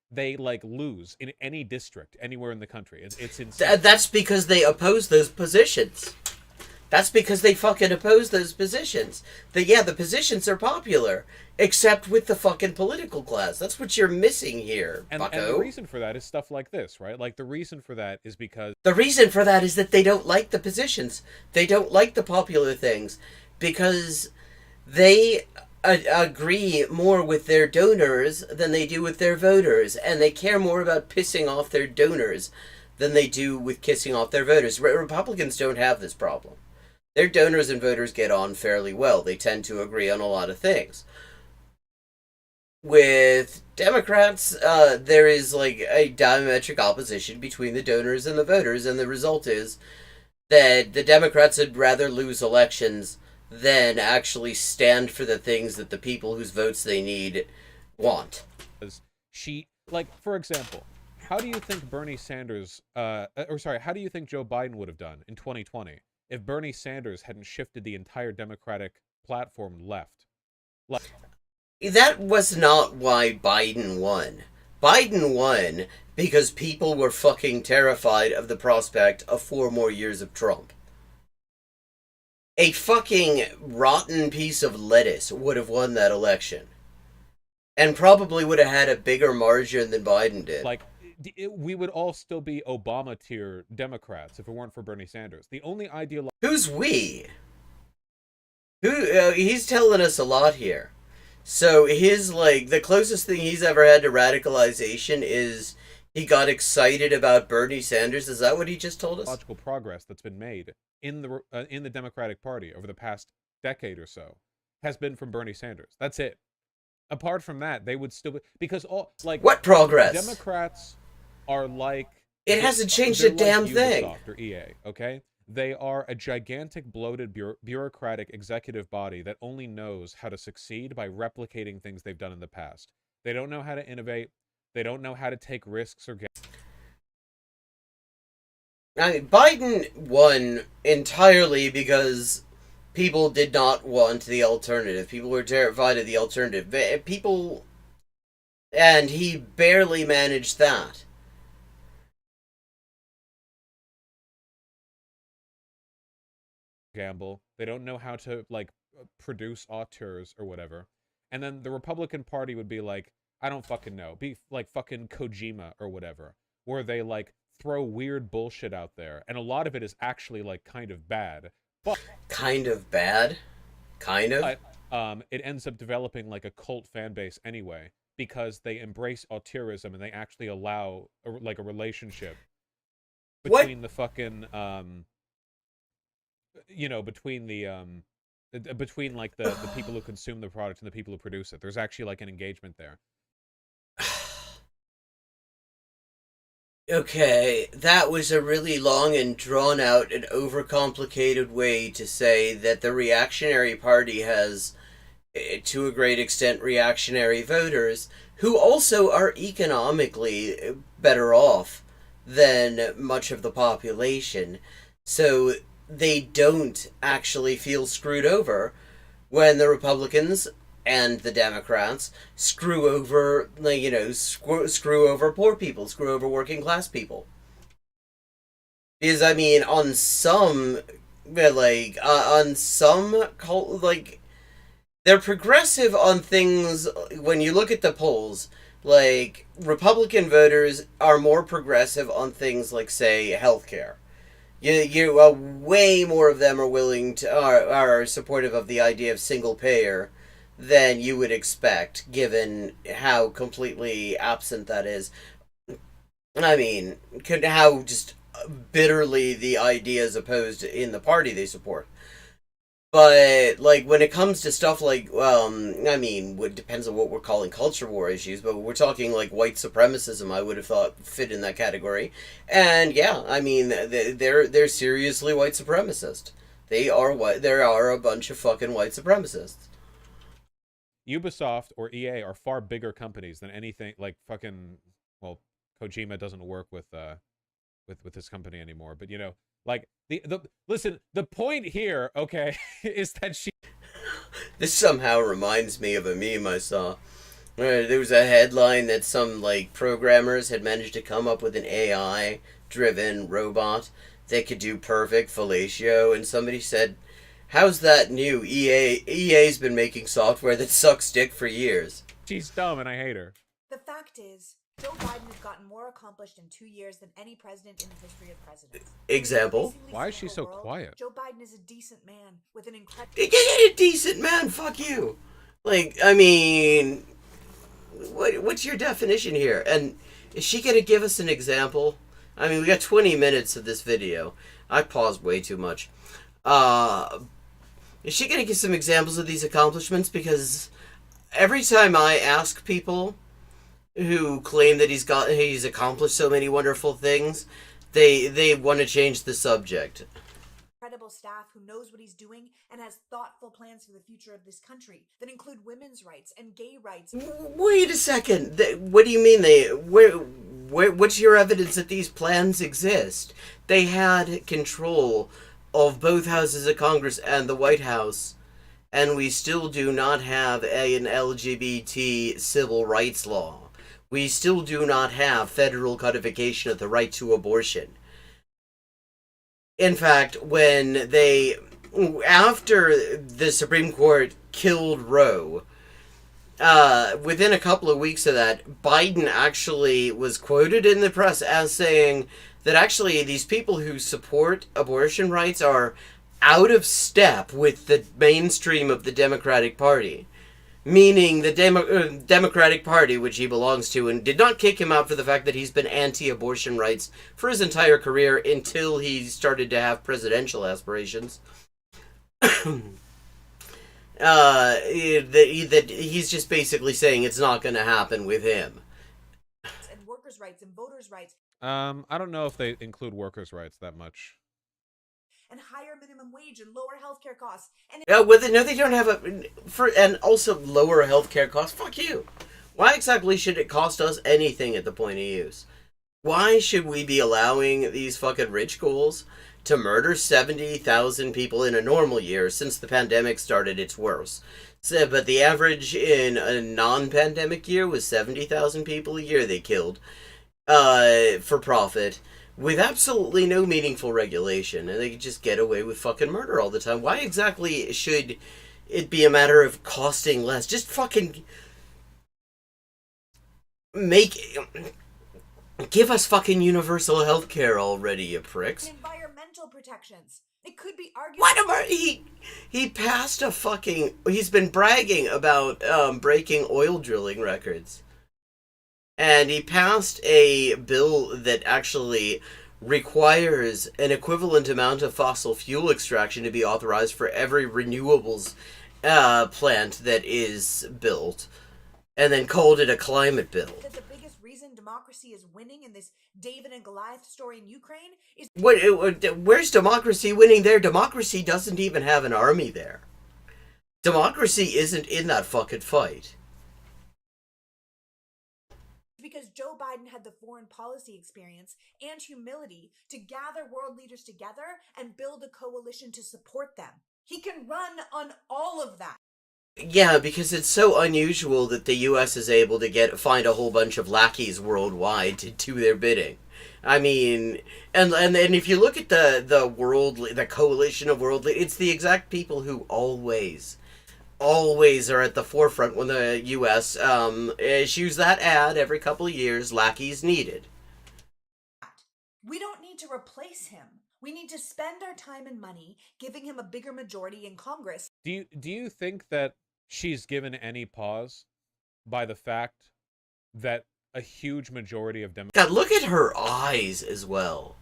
they, like, lose in any district anywhere in the country. It's insane. That's because they oppose those positions. That's because they fucking oppose those positions. The positions are popular, except with the fucking political class. That's what you're missing here, bucko. And the reason for that is stuff like this, right? Like, the reason for that is because... The reason for that is that they don't like the positions. They don't like the popular things. Because they agree more with their donors than they do with their voters. And they care more about pissing off their donors than they do with kissing off their voters. Republicans don't have this problem. Their donors and voters get on fairly well. They tend to agree on a lot of things. With Democrats, there is like a diametric opposition between the donors and the voters, and the result is that the Democrats would rather lose elections than actually stand for the things that the people whose votes they need want. Like, for example, how do you think Bernie Sanders, how do you think Joe Biden would have done in 2020 if Bernie Sanders hadn't shifted the entire Democratic platform left? That was not why Biden won. Biden won because people were fucking terrified of the prospect of 4 more years of Trump. A fucking rotten piece of lettuce would have won that election. And probably would have had a bigger margin than Biden did. Like, we would all still be Obama-tier Democrats if it weren't for Bernie Sanders. The only ideology... Who's we? He's telling us a lot here. So his, like, the closest thing he's ever had to radicalization is he got excited about Bernie Sanders. Is that what he just told us? Logical progress that's been made in the Democratic Party over the past decade or so has been from Bernie Sanders. That's it. Apart from that, they would still be... Because all, like... What progress? Democrats are like... It hasn't changed a damn thing. Ubisoft or EA, okay? They are a gigantic, bloated, bureaucratic executive body that only knows how to succeed by replicating things they've done in the past. They don't know how to innovate. They don't know how to take risks or get... I mean, Biden won entirely because people did not want the alternative. People were terrified of the alternative. And he barely managed that. Gamble. They don't know how to, like, produce auteurs or whatever. And then the Republican Party would be like, I don't fucking know. Be like fucking Kojima or whatever. Where they, like, throw weird bullshit out there, and a lot of it is actually like kind of bad. Kind of bad? Kind of? But it ends up developing like a cult fan base anyway because they embrace auteurism and they actually allow like a relationship What? between the fucking between like the people who consume the product and the people who produce it. There's actually like an engagement there. Okay, that was a really long and drawn out and overcomplicated way to say that the reactionary party has, to a great extent, reactionary voters who also are economically better off than much of the population. So they don't actually feel screwed over when the Republicans and the Democrats screw over, screw over poor people, screw over working class people. Because I mean, on some, they're progressive on things. When you look at the polls, like Republican voters are more progressive on things like, say, healthcare. Way more of them are willing to are supportive of the idea of single payer than you would expect, given how completely absent that is. I mean, how just bitterly the idea is opposed in the party they support. But like when it comes to stuff like, I mean, it depends on what we're calling culture war issues. But we're talking like white supremacism. I would have thought fit in that category. And yeah, I mean, they're seriously white supremacist. They are what there are a bunch of fucking white supremacists. Ubisoft or EA are far bigger companies than anything like fucking. Well, Kojima doesn't work with this company anymore, but like the listen, the point here, okay, is that This somehow reminds me of a meme I saw. There was a headline that some like programmers had managed to come up with an AI driven robot that could do perfect fellatio, and somebody said, "How's that new? EA's been making software that sucks dick for years." she's dumb and I hate her. The fact is, Joe Biden has gotten more accomplished in 2 years than any president in the history of presidents. Example? Why is she so quiet? Joe Biden is a decent man with an incredible... A decent man, fuck you. Like, I mean, what's your definition here? And is she gonna give us an example? I mean, we got 20 minutes of this video. I paused way too much. Is she gonna give some examples of these accomplishments? Because every time I ask people who claim that he's accomplished so many wonderful things, they want to change the subject. Incredible staff who knows what he's doing and has thoughtful plans for the future of this country that include women's rights and gay rights. Wait a second. What do you mean what's your evidence that these plans exist? They had control of both houses of Congress and the White House, and we still do not have an LGBT civil rights law. We still do not have federal codification of the right to abortion. In fact, after the Supreme Court killed Roe, within a couple of weeks of that, Biden actually was quoted in the press as saying that actually these people who support abortion rights are out of step with the mainstream of the Democratic Party. Meaning the Democratic Party, which he belongs to, and did not kick him out for the fact that he's been anti-abortion rights for his entire career until he started to have presidential aspirations. That he's just basically saying it's not going to happen with him. And workers' rights and voters' rights. I don't know if they include workers' rights that much. And higher minimum wage and lower healthcare costs. And No, they don't have and also lower healthcare costs. Fuck you. Why exactly should it cost us anything at the point of use? Why should we be allowing these fucking rich ghouls to murder 70,000 people in a normal year? Since the pandemic started, it's worse. So, but the average in a non-pandemic year was 70,000 people a year they killed for profit, with absolutely no meaningful regulation, and they could just get away with fucking murder all the time. Why exactly should it be a matter of costing less? Just fucking make... Give us fucking universal health care already, you pricks. Environmental protections. It could be argued. What about he passed a fucking. He's been bragging about breaking oil drilling records, and he passed a bill that actually requires an equivalent amount of fossil fuel extraction to be authorized for every renewables plant that is built, and then called it a climate bill. That the biggest reason democracy is winning in this David and Goliath story in Ukraine is Where's democracy winning there? Democracy doesn't even have an army there. Democracy isn't in that fucking fight. because Joe Biden had the foreign policy experience and humility to gather world leaders together and build a coalition to support them. He can run on all of that. Yeah, because it's so unusual that the U.S. is able to find a whole bunch of lackeys worldwide to do their bidding. I mean, and if you look at the coalition of world, it's the exact people who always are at the forefront when the U.S. Issues that ad every couple of years. Lackeys needed. We don't need to replace him. We need to spend our time and money giving him a bigger majority in Congress. Do you think that she's given any pause by the fact that a huge majority of Democrats... God, look at her eyes as well.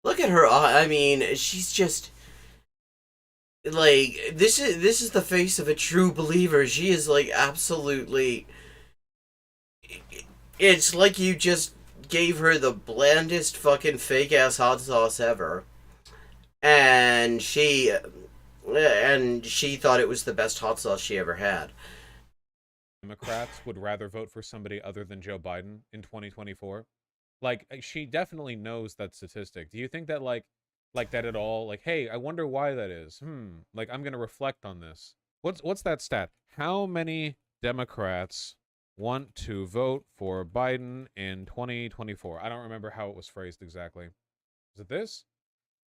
Look at her eye. I mean, she's just like this is the face of a true believer. She is like absolutely. It's like you just gave her the blandest fucking fake ass hot sauce ever, and she thought it was the best hot sauce she ever had. Democrats would rather vote for somebody other than Joe Biden in 2024. Like, she definitely knows that statistic. Do you think that like that at all? Like, hey, I wonder why that is. Like, I'm gonna reflect on this. What's that stat? How many Democrats want to vote for Biden in 2024? I don't remember how it was phrased exactly. Is it this?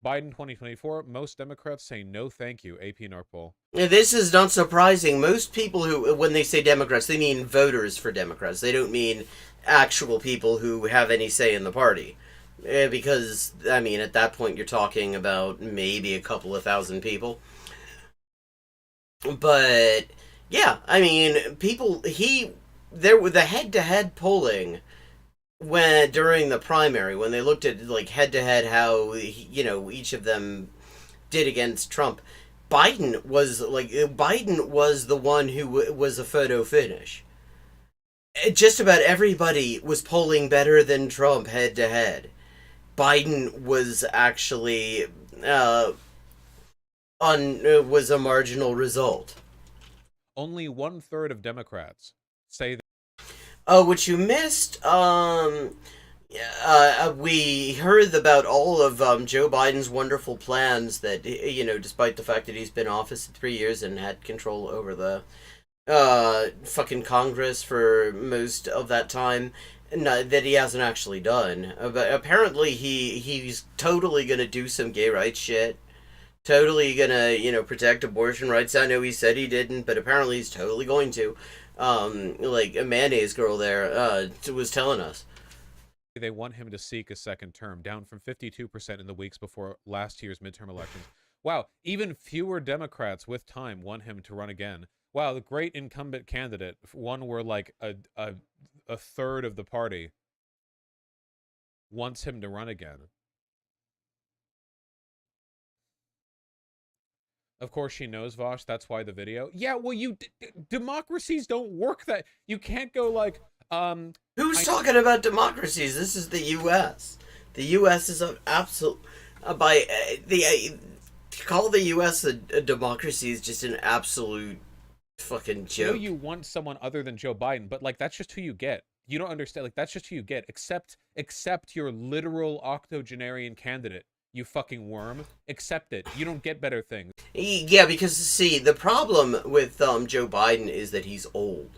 Biden 2024, most Democrats say no thank you, AP NARC poll. This is not surprising. Most people who, when they say Democrats, they mean voters for Democrats. They don't mean actual people who have any say in the party. Because, I mean, at that point you're talking about maybe a couple of thousand people. But, yeah, I mean, there were the head-to-head polling during the primary, when they looked at like head-to-head how each of them did against Trump, Biden was the one who was a photo finish. Just about everybody was polling better than Trump head-to-head. Biden was actually was a marginal result. Only 1/3 of Democrats say that. Oh, what you missed, we heard about all of Joe Biden's wonderful plans that, despite the fact that he's been in office 3 years and had control over the fucking Congress for most of that time, that he hasn't actually done. But apparently he's totally gonna do some gay rights shit. Totally gonna, protect abortion rights. I know he said he didn't, but apparently he's totally going to. Like a mayonnaise girl there was telling us. They want him to seek a second term, down from 52% in the weeks before last year's midterm elections. Wow, even fewer Democrats with time want him to run again. Wow, the great incumbent candidate, one where like a third of the party wants him to run again. Of course she knows, Vosh. That's why the video. Yeah, well, democracies don't work that. You can't go like, Who's talking about democracies? This is the U.S. The U.S. is an absolute... call the U.S. a democracy is just an absolute fucking joke. I know you want someone other than Joe Biden, but like that's just who you get. You don't understand. Like that's just who you get. Accept your literal octogenarian candidate. You fucking worm. Accept it. You don't get better things. Yeah, because, see, the problem with Joe Biden is that he's old.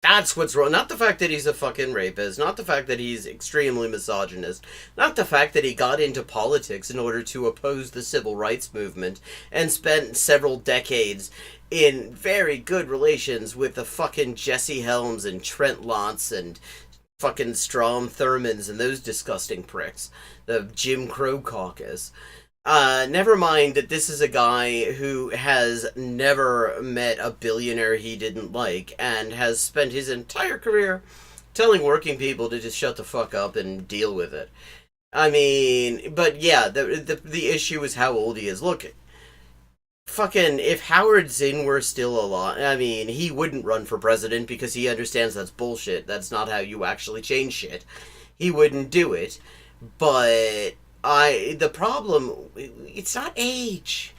That's what's wrong. Not the fact that he's a fucking rapist. Not the fact that he's extremely misogynist. Not the fact that he got into politics in order to oppose the civil rights movement and spent several decades in very good relations with the fucking Jesse Helms and Trent Lance and fucking Strom Thurmonds and those disgusting pricks, the Jim Crow caucus. Never mind that this is a guy who has never met a billionaire he didn't like and has spent his entire career telling working people to just shut the fuck up and deal with it. I mean, but yeah, the issue is how old he is. Look, fucking, if Howard Zinn were still alive, I mean, he wouldn't run for president because he understands that's bullshit. That's not how you actually change shit. He wouldn't do it. But the problem, it's not age.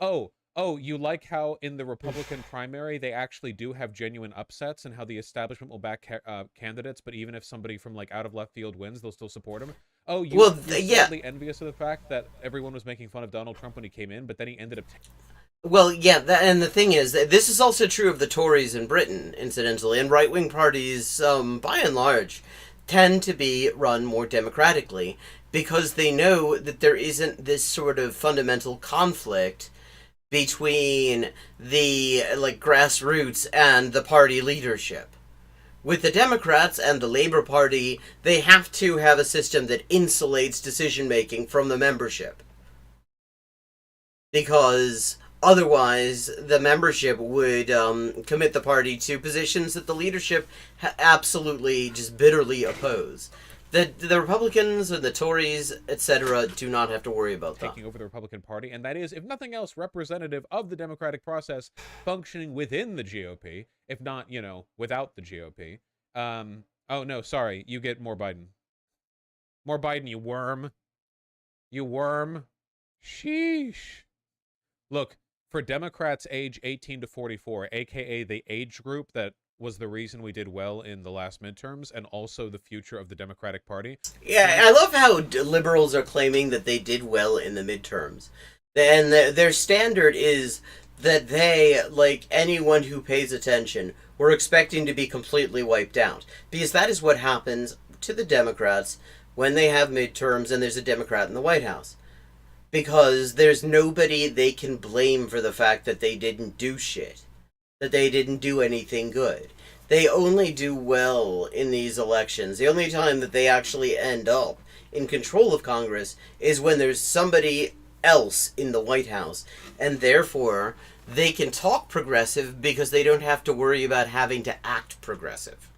Oh, you like how in the Republican primary they actually do have genuine upsets and how the establishment will back candidates, but even if somebody from like out of left field wins, they'll still support him. Oh, you're slightly envious of the fact that everyone was making fun of Donald Trump when he came in, but then he ended up. Well, yeah, and the thing is, this is also true of the Tories in Britain, incidentally, and right-wing parties, by and large, tend to be run more democratically because they know that there isn't this sort of fundamental conflict between the like grassroots and the party leadership. With the Democrats and the Labor Party, they have to have a system that insulates decision making from the membership. Because otherwise, the membership would commit the party to positions that the leadership absolutely just bitterly oppose. The Republicans and the Tories, etc., do not have to worry about that. Taking over the Republican Party, and that is, if nothing else, representative of the democratic process functioning within the GOP, if not, you know, without the GOP. Oh, no, sorry. You get more Biden. More Biden, you worm. You worm. Sheesh. Look, for Democrats age 18 to 44, a.k.a. the age group that was the reason we did well in the last midterms and also the future of the Democratic Party. Yeah, I love how liberals are claiming that they did well in the midterms. And their standard is that they, like anyone who pays attention, were expecting to be completely wiped out. Because that is what happens to the Democrats when they have midterms and there's a Democrat in the White House. Because there's nobody they can blame for the fact that they didn't do shit. That they didn't do anything good. They only do well in these elections. The only time that they actually end up in control of Congress is when there's somebody else in the White House. And therefore, they can talk progressive because they don't have to worry about having to act progressive.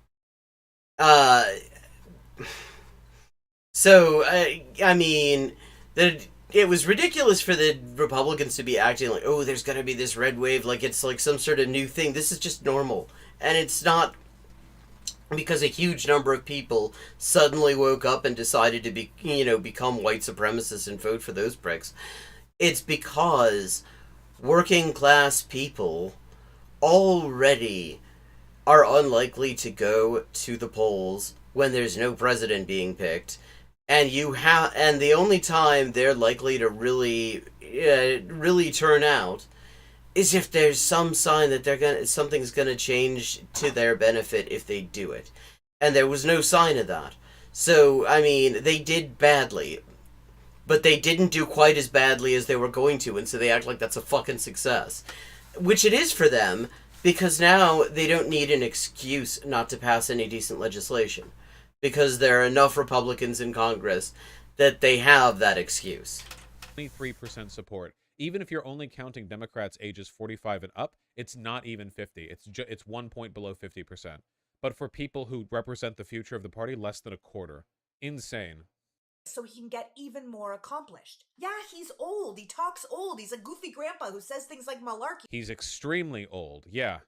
So, I mean, it was ridiculous for the Republicans to be acting like, oh, there's going to be this red wave, like it's like some sort of new thing. This is just normal. And it's not because a huge number of people suddenly woke up and decided to become white supremacists and vote for those pricks. It's because working class people already are unlikely to go to the polls when there's no president being picked. And the only time they're likely to really turn out is if there's some sign that something's gonna change to their benefit if they do it. And there was no sign of that. So, I mean, they did badly. But they didn't do quite as badly as they were going to, and so they act like that's a fucking success. Which it is for them, because now they don't need an excuse not to pass any decent legislation. Because there are enough Republicans in Congress that they have that excuse. 23% support. Even if you're only counting Democrats ages 45 and up, it's not even 50. It's 1 point below 50%. But for people who represent the future of the party, less than a quarter. Insane. So he can get even more accomplished. Yeah, he's old. He talks old. He's a goofy grandpa who says things like malarkey. He's extremely old. Yeah.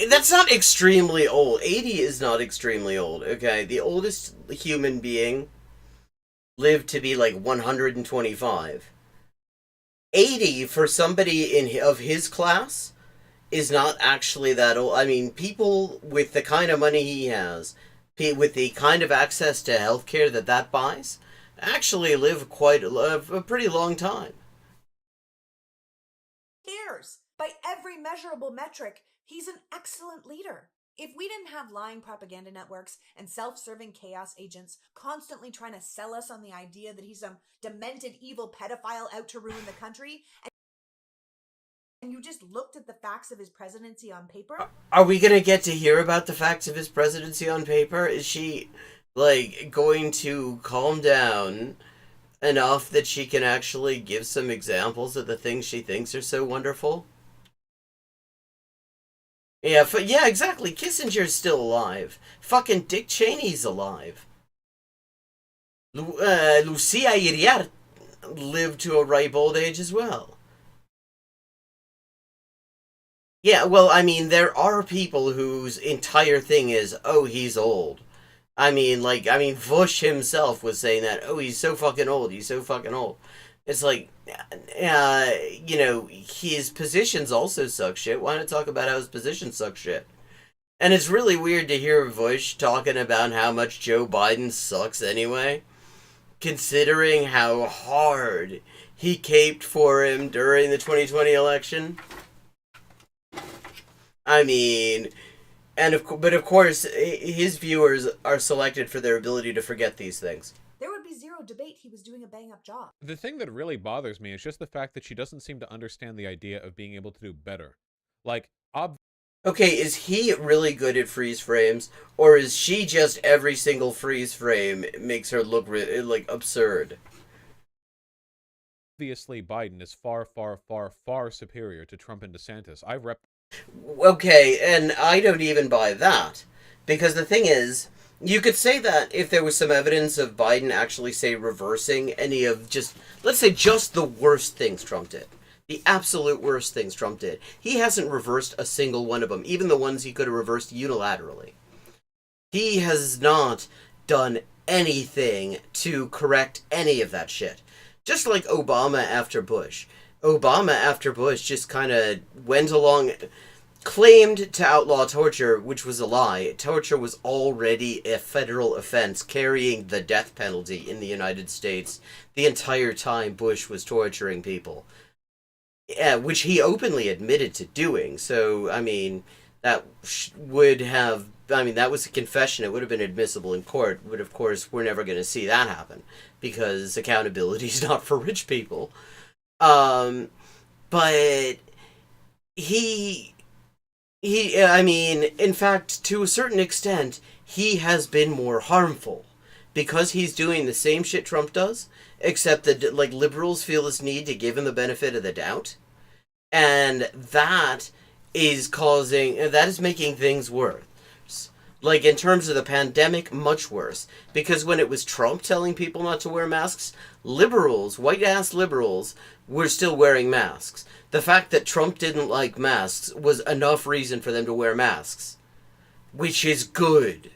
That's not extremely old. 80 is not extremely old, okay? The oldest human being lived to be like 125. 80 for somebody of his class is not actually that old. I mean, people with the kind of money he has, with the kind of access to healthcare that buys, actually live quite a pretty long time. Cares. By every measurable metric, he's an excellent leader. If we didn't have lying propaganda networks and self-serving chaos agents constantly trying to sell us on the idea that he's some demented evil pedophile out to ruin the country, and you just looked at the facts of his presidency on paper? Are we gonna get to hear about the facts of his presidency on paper? Is she, like, going to calm down enough that she can actually give some examples of the things she thinks are so wonderful? Yeah, yeah, exactly. Kissinger's still alive. Fucking Dick Cheney's alive. Lucia Iriart lived to a ripe old age as well. Yeah, well, I mean, there are people whose entire thing is, oh, he's old. Bush himself was saying that, oh, he's so fucking old, he's so fucking old. It's like, his positions also suck shit. Why not talk about how his positions suck shit? And it's really weird to hear Bush talking about how much Joe Biden sucks anyway, considering how hard he caped for him during the 2020 election. I mean, but of course, his viewers are selected for their ability to forget these things. There would be zero debate he was doing a bang-up job. The thing that really bothers me is just the fact that she doesn't seem to understand the idea of being able to do better. Like, okay, is he really good at freeze frames, or is she just every single freeze frame makes her look like absurd? Obviously, Biden is far, far, far, far superior to Trump and DeSantis. Okay, and I don't even buy that. Because the thing is, you could say that if there was some evidence of Biden actually, say, reversing any of let's say just the worst things Trump did. The absolute worst things Trump did. He hasn't reversed a single one of them, even the ones he could have reversed unilaterally. He has not done anything to correct any of that shit. Just like Obama after Bush. Obama after Bush just kind of went along, claimed to outlaw torture, which was a lie. Torture was already a federal offense, carrying the death penalty in the United States the entire time Bush was torturing people. Yeah, which he openly admitted to doing. So, I mean, that was a confession. It would have been admissible in court, but of course, we're never going to see that happen because accountability is not for rich people. But in fact, to a certain extent, he has been more harmful because he's doing the same shit Trump does, except that, like, liberals feel this need to give him the benefit of the doubt. And that is making things worse. Like, in terms of the pandemic, much worse. Because when it was Trump telling people not to wear masks, white-ass liberals, were still wearing masks. The fact that Trump didn't like masks was enough reason for them to wear masks. Which is good.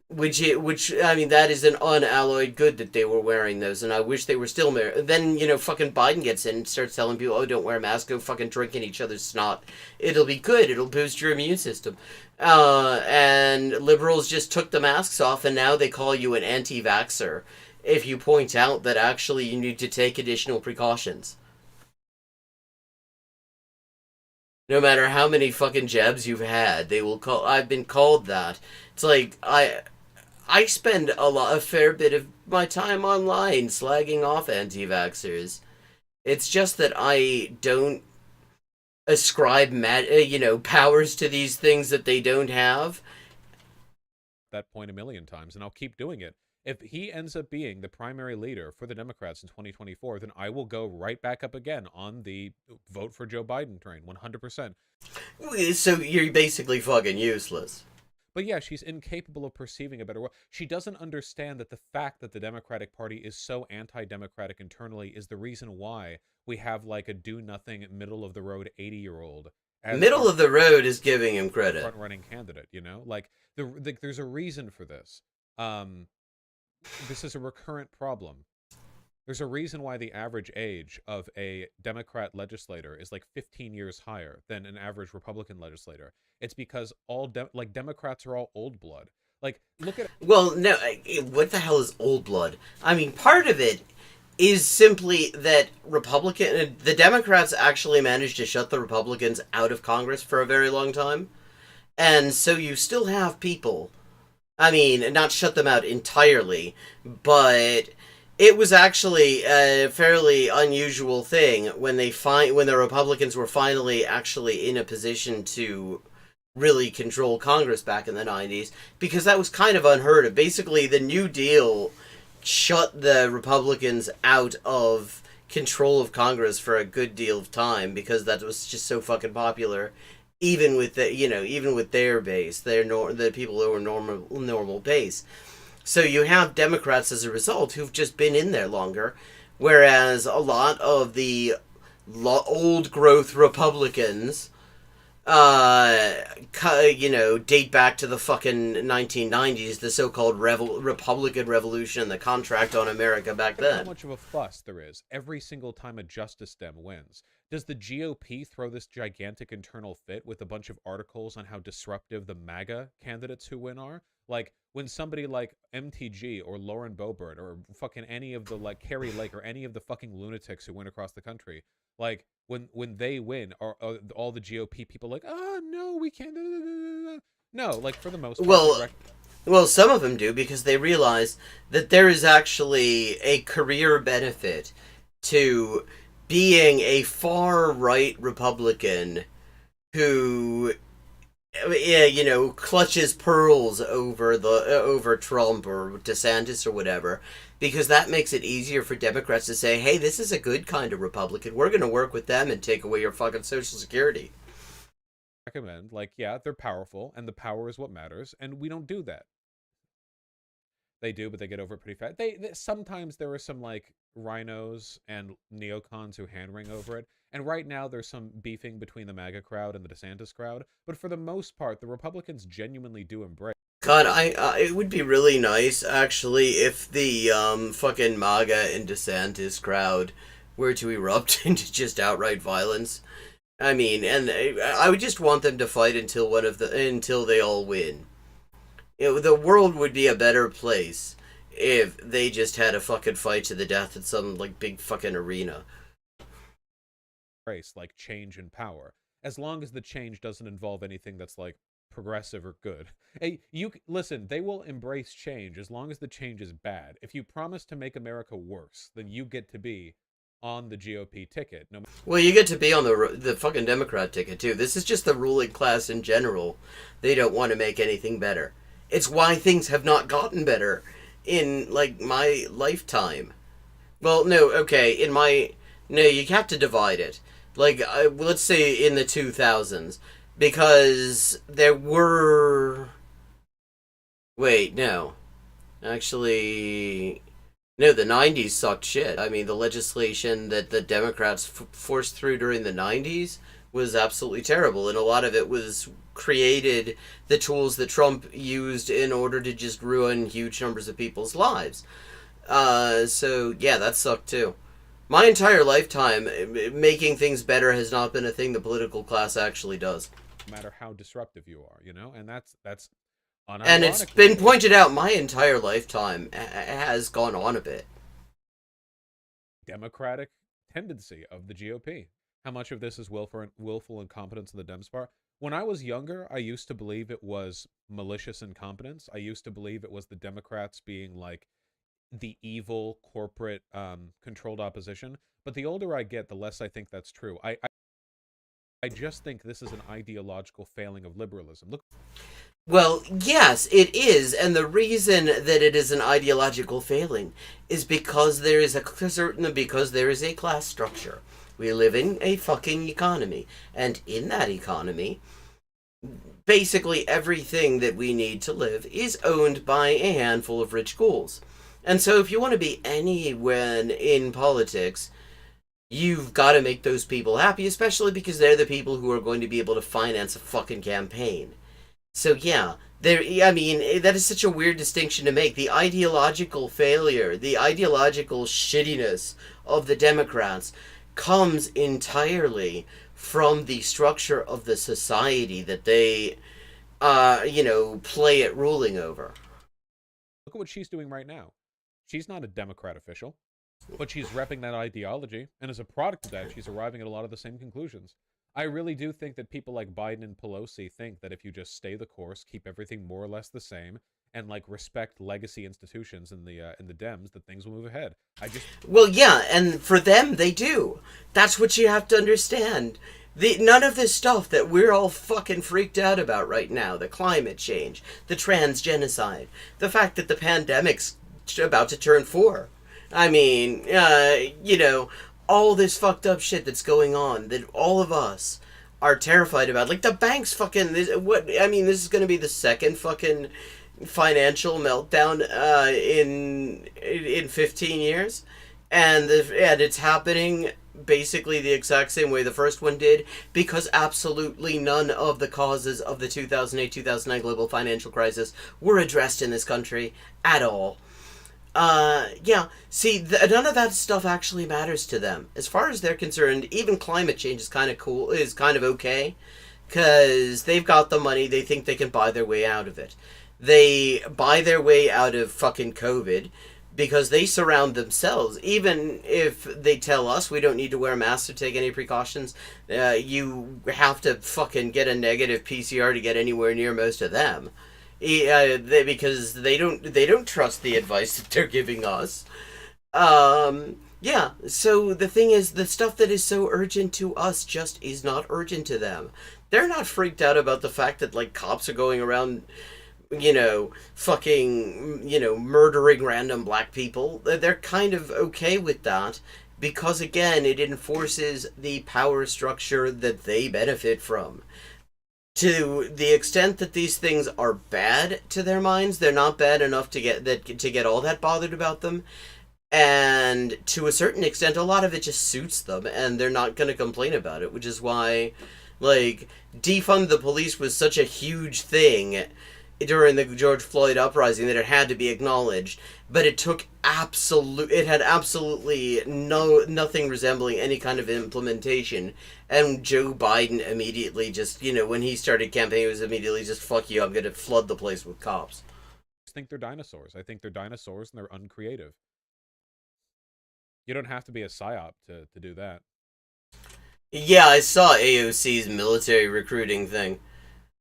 That is an unalloyed good that they were wearing those, and I wish they were still wearing. Then, fucking Biden gets in and starts telling people, oh, don't wear a mask, go fucking drink in each other's snot. It'll be good, it'll boost your immune system. And liberals just took the masks off, and now they call you an anti-vaxxer if you point out that actually you need to take additional precautions. No matter how many fucking jabs you've had, I've been called that. It's like, I spend a fair bit of my time online slagging off anti-vaxxers. It's just that I don't ascribe powers to these things that they don't have. That point a million times, and I'll keep doing it. If he ends up being the primary leader for the Democrats in 2024, then I will go right back up again on the vote for Joe Biden train, 100%. So you're basically fucking useless. But yeah, she's incapable of perceiving a better world. She doesn't understand that the fact that the Democratic Party is so anti-democratic internally is the reason why we have, like, a do-nothing, middle-of-the-road 80-year-old. Middle of the road is giving him credit. Front-running candidate, Like, there's a reason for this. This is a recurrent problem. There's a reason why the average age of a Democrat legislator is like 15 years higher than an average Republican legislator. It's because Democrats are all old blood. Like, look at... Well, no, what the hell is old blood? I mean, part of it is simply that the Democrats actually managed to shut the Republicans out of Congress for a very long time. And so you still have people, not shut them out entirely, but It was actually a fairly unusual thing when when the Republicans were finally actually in a position to really control Congress back in the 90s, because that was kind of unheard of. Basically, the New Deal shut the Republicans out of control of Congress for a good deal of time because that was just so fucking popular. Even with even with their base, the people who were normal base. So you have Democrats as a result who've just been in there longer, whereas a lot of the old growth Republicans, date back to the fucking 1990s, the so-called Republican Revolution, the contract on America back How then. much of a fuss there is every single time a Justice Dem wins. Does the GOP throw this gigantic internal fit with a bunch of articles on how disruptive the MAGA candidates who win are? Like, when somebody like MTG or Lauren Boebert or fucking any of the, like, Carrie Lake or any of the fucking lunatics who win across the country, like, when they win, are all the GOP people like, oh, no, we can't. No, like, for the most part, they Well, well, some of them do because they realize that there is actually a career benefit to being a far right Republican who, yeah, clutches pearls over Trump or DeSantis or whatever, because that makes it easier for Democrats to say, "Hey, this is a good kind of Republican. We're going to work with them and take away your fucking Social Security." recommend, like, yeah, they're powerful, and the power is what matters, and we don't do that. They do, but they get over it pretty fast. Sometimes there are some, like, rhinos and neocons who hand wring over it, and right now there's some beefing between the MAGA crowd and the DeSantis crowd. But for the most part, the Republicans genuinely do embrace. God, it would be really nice actually if the fucking MAGA and DeSantis crowd were to erupt into just outright violence. I mean, and I would just want them to fight until they all win. The world would be a better place if they just had a fucking fight to the death at some like big fucking arena. Like, change and power, as long as the change doesn't involve anything that's, like, progressive or good. Hey, listen, they will embrace change as long as the change is bad. If you promise to make America worse, then you get to be on the GOP ticket. No. Well, you get to be on the fucking Democrat ticket too. This is just the ruling class in general. They don't want to make anything better. It's why things have not gotten better in like my lifetime. Well, no, okay, no, you have to divide it. Like, let's say in the 2000s, because there were. Wait, no. Actually, no, the 90s sucked shit. I mean, the legislation that the Democrats forced through during the 90s was absolutely terrible, and a lot of it was created the tools that Trump used in order to just ruin huge numbers of people's lives. So yeah, that sucked too. My entire lifetime, making things better has not been a thing the political class actually does. Matter how disruptive you are, and that's And it's unironically been pointed out my entire lifetime has gone on a bit. democratic tendency of the GOP. How much of this is willful incompetence on the Dems part? When I was younger, I used to believe it was malicious incompetence. I used to believe it was the Democrats being, like, the evil corporate controlled opposition. But the older I get, the less I think that's true. I just think this is an ideological failing of liberalism. Look. Well, yes, it is, and the reason that it is an ideological failing is because there is a class structure. We live in a fucking economy, and in that economy, basically everything that we need to live is owned by a handful of rich ghouls. And so if you want to be anywhere in politics, you've got to make those people happy, especially because they're the people who are going to be able to finance a fucking campaign. So yeah, I mean, that is such a weird distinction to make. The ideological failure, the ideological shittiness of the Democrats comes entirely from the structure of the society that they, play at ruling over. Look at what she's doing right now. She's not a Democrat official, but she's repping that ideology, and as a product of that, she's arriving at a lot of the same conclusions. I really do think that people like Biden and Pelosi think that if you just stay the course, keep everything more or less the same, and like respect legacy institutions in the Dems, that things will move ahead. Well, yeah, and for them, they do. That's what you have to understand. None of this stuff that we're all fucking freaked out about right now, the climate change, the trans genocide, the fact that the pandemic's about to turn 4. I mean, all this fucked up shit that's going on that all of us are terrified about. Like, the banks fucking... this is going to be the second fucking financial meltdown in 15 years, and it's happening basically the exact same way the first one did, because absolutely none of the causes of the 2008-2009 global financial crisis were addressed in this country at all. None of that stuff actually matters to them. As far as they're concerned, even climate change is kind of okay, because they've got the money, they think they can buy their way out of it. They buy their way out of fucking COVID because they surround themselves. Even if they tell us we don't need to wear masks or take any precautions, you have to fucking get a negative PCR to get anywhere near most of them. Because they don't trust the advice that they're giving us. So the thing is, the stuff that is so urgent to us just is not urgent to them. They're not freaked out about the fact that, like, cops are going around, murdering random black people. They're kind of okay with that because, again, it enforces the power structure that they benefit from. To the extent that these things are bad to their minds, they're not bad enough to get all that bothered about them. And to a certain extent, a lot of it just suits them, and they're not going to complain about it, which is why, like, defund the police was such a huge thing during the George Floyd uprising that it had to be acknowledged, but it had absolutely nothing resembling any kind of implementation, and Joe Biden immediately just, when he started campaigning, it was immediately just, fuck you, I'm gonna flood the place with cops. I think they're dinosaurs. I think they're dinosaurs and they're uncreative. You don't have to be a psyop to do that. Yeah, I saw AOC's military recruiting thing.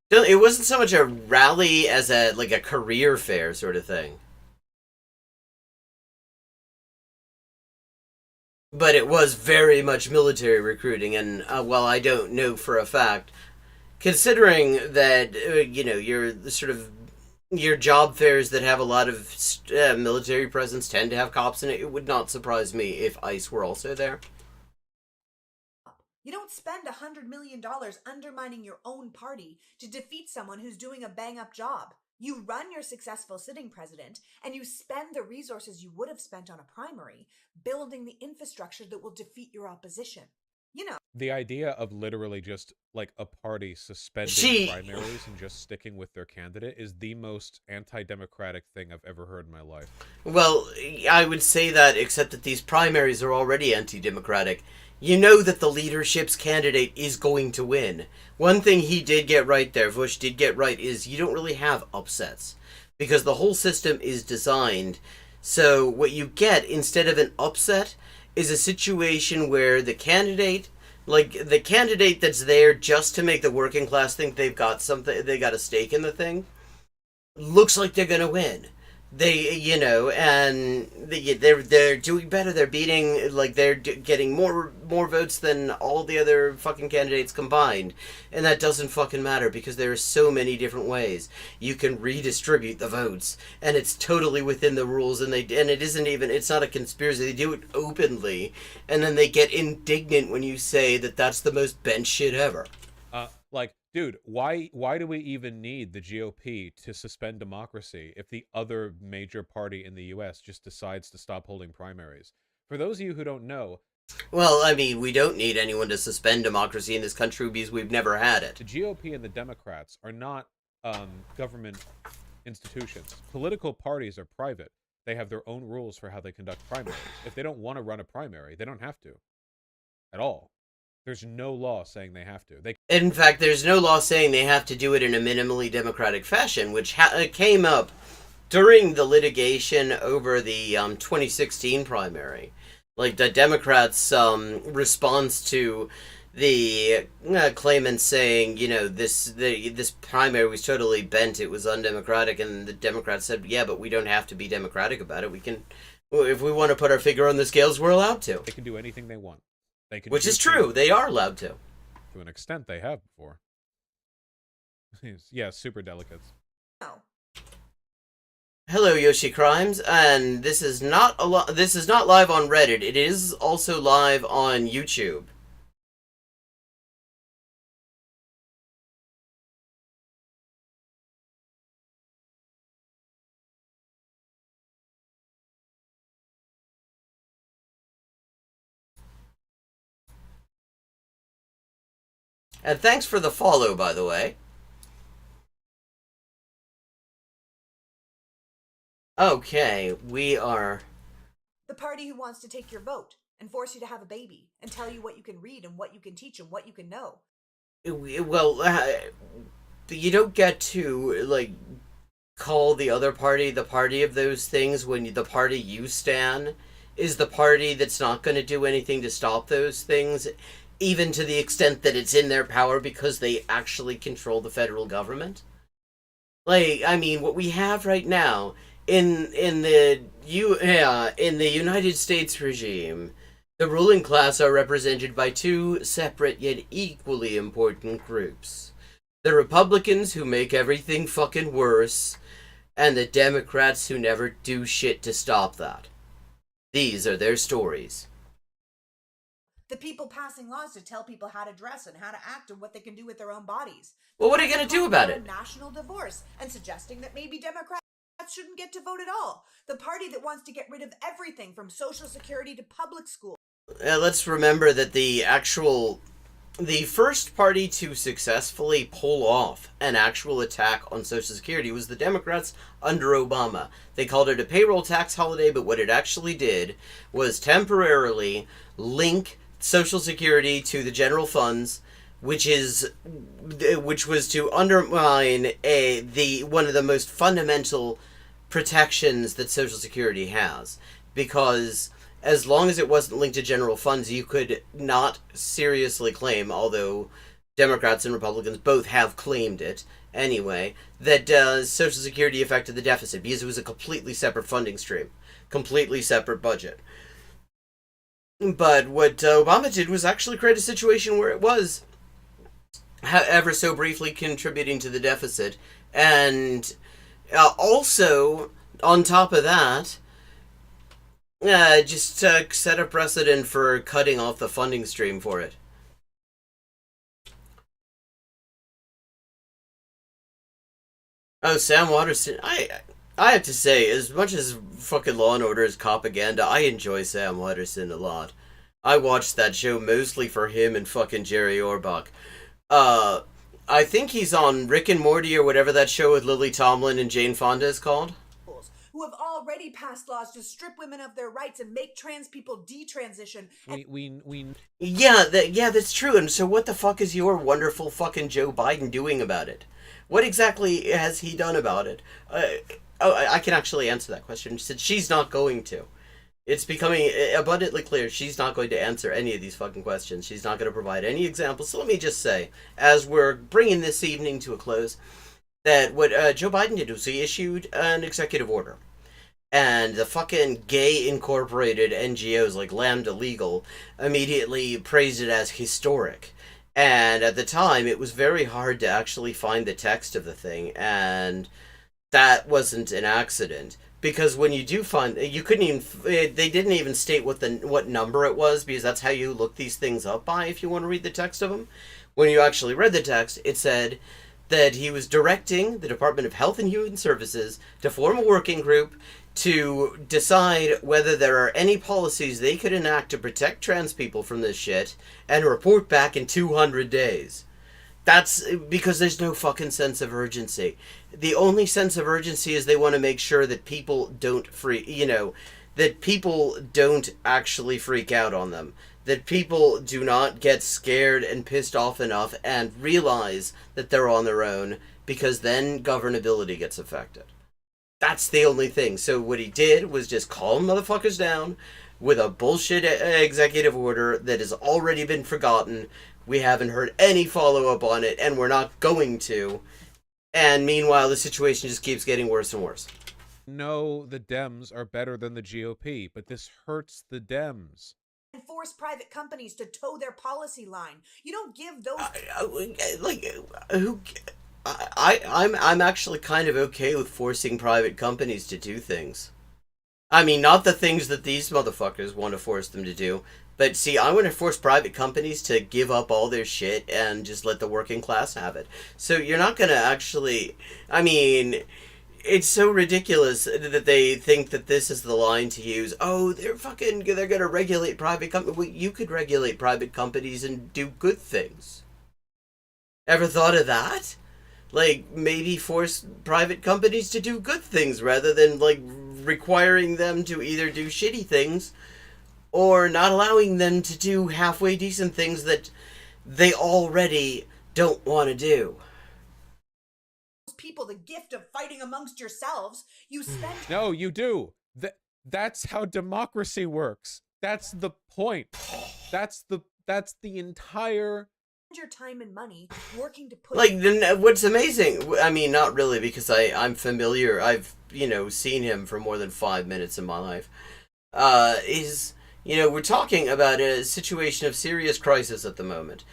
It wasn't so much a rally as a career fair sort of thing. But it was very much military recruiting, and while I don't know for a fact, considering that, your job fairs that have a lot of military presence tend to have cops in it, it would not surprise me if ICE were also there. You don't spend $100 million undermining your own party to defeat someone who's doing a bang-up job. You run your successful sitting president, and you spend the resources you would have spent on a primary building the infrastructure that will defeat your opposition. The idea of literally just, like, a party suspending primaries and just sticking with their candidate is the most anti-democratic thing I've ever heard in my life. Well, I would say that, except that these primaries are already anti-democratic. You know that the leadership's candidate is going to win. One thing he did get right there, Bush did get right, is you don't really have upsets. Because the whole system is designed so what you get, instead of an upset, is a situation where the candidate that's there just to make the working class think they got a stake in the thing, looks like they're gonna win. They're doing better. They're beating, they're getting more votes than all the other fucking candidates combined, and that doesn't fucking matter because there are so many different ways you can redistribute the votes, and it's totally within the rules. It's not a conspiracy. They do it openly, and then they get indignant when you say that that's the most bench shit ever. Dude, why do we even need the GOP to suspend democracy if the other major party in the U.S. just decides to stop holding primaries? For those of you who don't know... Well, I mean, we don't need anyone to suspend democracy in this country because we've never had it. The GOP and the Democrats are not government institutions. Political parties are private. They have their own rules for how they conduct primaries. If they don't want to run a primary, they don't have to. At all. There's no law saying they have to. In fact, there's no law saying they have to do it in a minimally democratic fashion, which came up during the litigation over the 2016 primary. Like, the Democrats' response to the claimants saying, this primary was totally bent, it was undemocratic, and the Democrats said, yeah, but we don't have to be democratic about it. We can, if we want to put our finger on the scales, we're allowed to. They can do anything they want. They can. Which is true. They are allowed to. To an extent, they have before. Yeah, super delicates. No. Hello, Yoshi Crimes, and this is not this is not live on Reddit. It is also live on YouTube. And thanks for the follow, by the way. Okay, we are... The party who wants to take your vote and force you to have a baby and tell you what you can read and what you can teach and what you can know. Well, you don't get to, like, call the other party the party of those things when the party you stan is the party that's not going to do anything to stop those things, even to the extent that it's in their power because they actually control the federal government. Like, I mean, what we have right now in the United States regime, the ruling class are represented by two separate yet equally important groups. The Republicans, who make everything fucking worse, and the Democrats, who never do shit to stop that. These are their stories. The people passing laws to tell people how to dress and how to act and what they can do with their own bodies. Well, what are you going to do about it? National divorce and suggesting that maybe Democrats shouldn't get to vote at all. The party that wants to get rid of everything from Social Security to public school. Let's remember that the first party to successfully pull off an actual attack on Social Security was the Democrats under Obama. They called it a payroll tax holiday, but what it actually did was temporarily link Social Security to the general funds, which was to undermine one of the most fundamental protections that Social Security has, because as long as it wasn't linked to general funds, you could not seriously claim, although Democrats and Republicans both have claimed it anyway, that Social Security affected the deficit, because it was a completely separate funding stream, completely separate budget. But what Obama did was actually create a situation where it was ever so briefly contributing to the deficit, and also, on top of that, just set a precedent for cutting off the funding stream for it. Oh, Sam Waterston. I have to say, as much as fucking Law and Order is propaganda, I enjoy Sam Waterston a lot. I watched that show mostly for him and fucking Jerry Orbach. I think he's on Rick and Morty or whatever that show with Lily Tomlin and Jane Fonda is called. Who have already passed laws to strip women of their rights and make trans people detransition. Yeah, that's true. And so what the fuck is your wonderful fucking Joe Biden doing about it? What exactly has he done about it? I can actually answer that question. She said she's not going to. It's becoming abundantly clear she's not going to answer any of these fucking questions. She's not going to provide any examples. So let me just say, as we're bringing this evening to a close, that what Joe Biden did was he issued an executive order. And the fucking gay incorporated NGOs like Lambda Legal immediately praised it as historic. And at the time, it was very hard to actually find the text of the thing. And that wasn't an accident. Because when you do find, you couldn't even, they didn't even state what number it was, because that's how you look these things up by if you want to read the text of them. When you actually read the text, it said that he was directing the Department of Health and Human Services to form a working group to decide whether there are any policies they could enact to protect trans people from this shit, and report back in 200 days. That's because there's no fucking sense of urgency. The only sense of urgency is they want to make sure that people don't that people don't actually freak out on them. That people do not get scared and pissed off enough and realize that they're on their own, because then governability gets affected. That's the only thing. So what he did was just calm motherfuckers down with a bullshit executive order that has already been forgotten, We haven't heard any follow-up on it, and we're not going to. And meanwhile, the situation just keeps getting worse and worse. No, the Dems are better than the GOP, but this hurts the Dems. And force private companies to toe their policy line. You don't give those... I'm actually kind of okay with forcing private companies to do things. I mean, not the things that these motherfuckers want to force them to do. But see, I want to force private companies to give up all their shit and just let the working class have it. So you're not going to actually... I mean, it's so ridiculous that they think that this is the line to use. Oh, they're going to regulate private companies. Well, you could regulate private companies and do good things. Ever thought of that? Like, maybe force private companies to do good things rather than, like, requiring them to either do shitty things or not allowing them to do halfway decent things that they already don't want to do. People the gift of fighting amongst yourselves. You spend... No, you do. That's how democracy works. That's the point. That's the entire... your time and money working to put... Like, what's amazing, I mean, not really, because I'm familiar, I've, seen him for more than 5 minutes in my life, is... we're talking about a situation of serious crisis at the moment.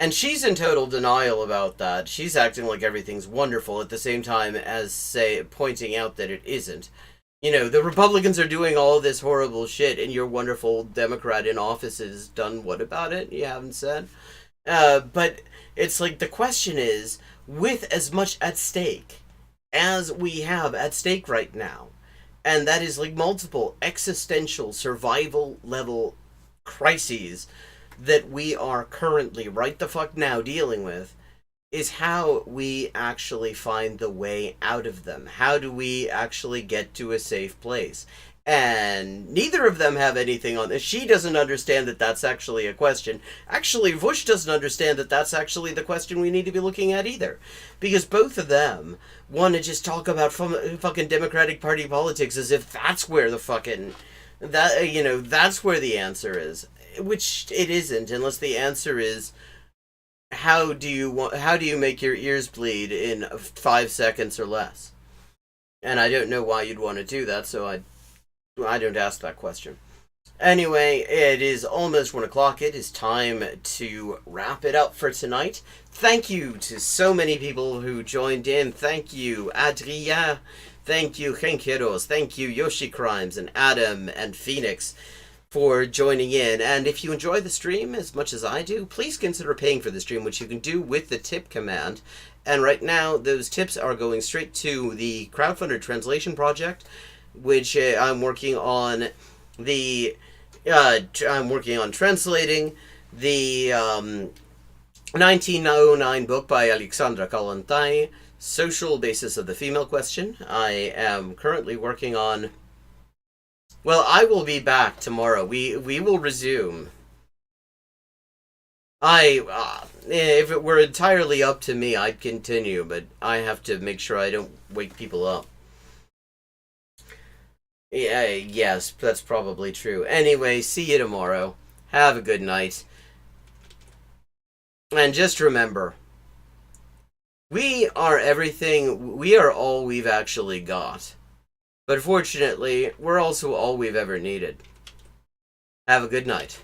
And she's in total denial about that. She's acting like everything's wonderful at the same time as, pointing out that it isn't. The Republicans are doing all this horrible shit, and your wonderful Democrat in office has done what about it? You haven't said? But it's like the question is, with as much at stake as we have at stake right now, and that is like multiple existential survival level crises that we are currently right the fuck now dealing with, is how we actually find the way out of them. How do we actually get to a safe place? And neither of them have anything on this. She doesn't understand that that's actually a question. Actually, Vush doesn't understand that that's actually the question we need to be looking at either. Because both of them want to just talk about fucking Democratic Party politics as if that's where the fucking... that's where the answer is. Which it isn't, unless the answer is... How do you make your ears bleed in 5 seconds or less? And I don't know why you'd want to do that, so I don't ask that question. Anyway, it is almost 1 o'clock. It is time to wrap it up for tonight. Thank you to so many people who joined in. Thank you, Adrien. Thank you, Henkeros. Thank you, Yoshi Crimes and Adam and Phoenix for joining in. And if you enjoy the stream as much as I do, please consider paying for the stream, which you can do with the tip command. And right now, those tips are going straight to the crowdfunded translation project, which I'm working on translating the 1909 book by Alexandra Kollontai, Social Basis of the Female Question. I am currently working on... Well, I will be back tomorrow. We will resume. If it were entirely up to me, I'd continue, but I have to make sure I don't wake people up. Yeah, yes, that's probably true. Anyway, see you tomorrow. Have a good night. And just remember, we are everything, we are all we've actually got. But fortunately, we're also all we've ever needed. Have a good night.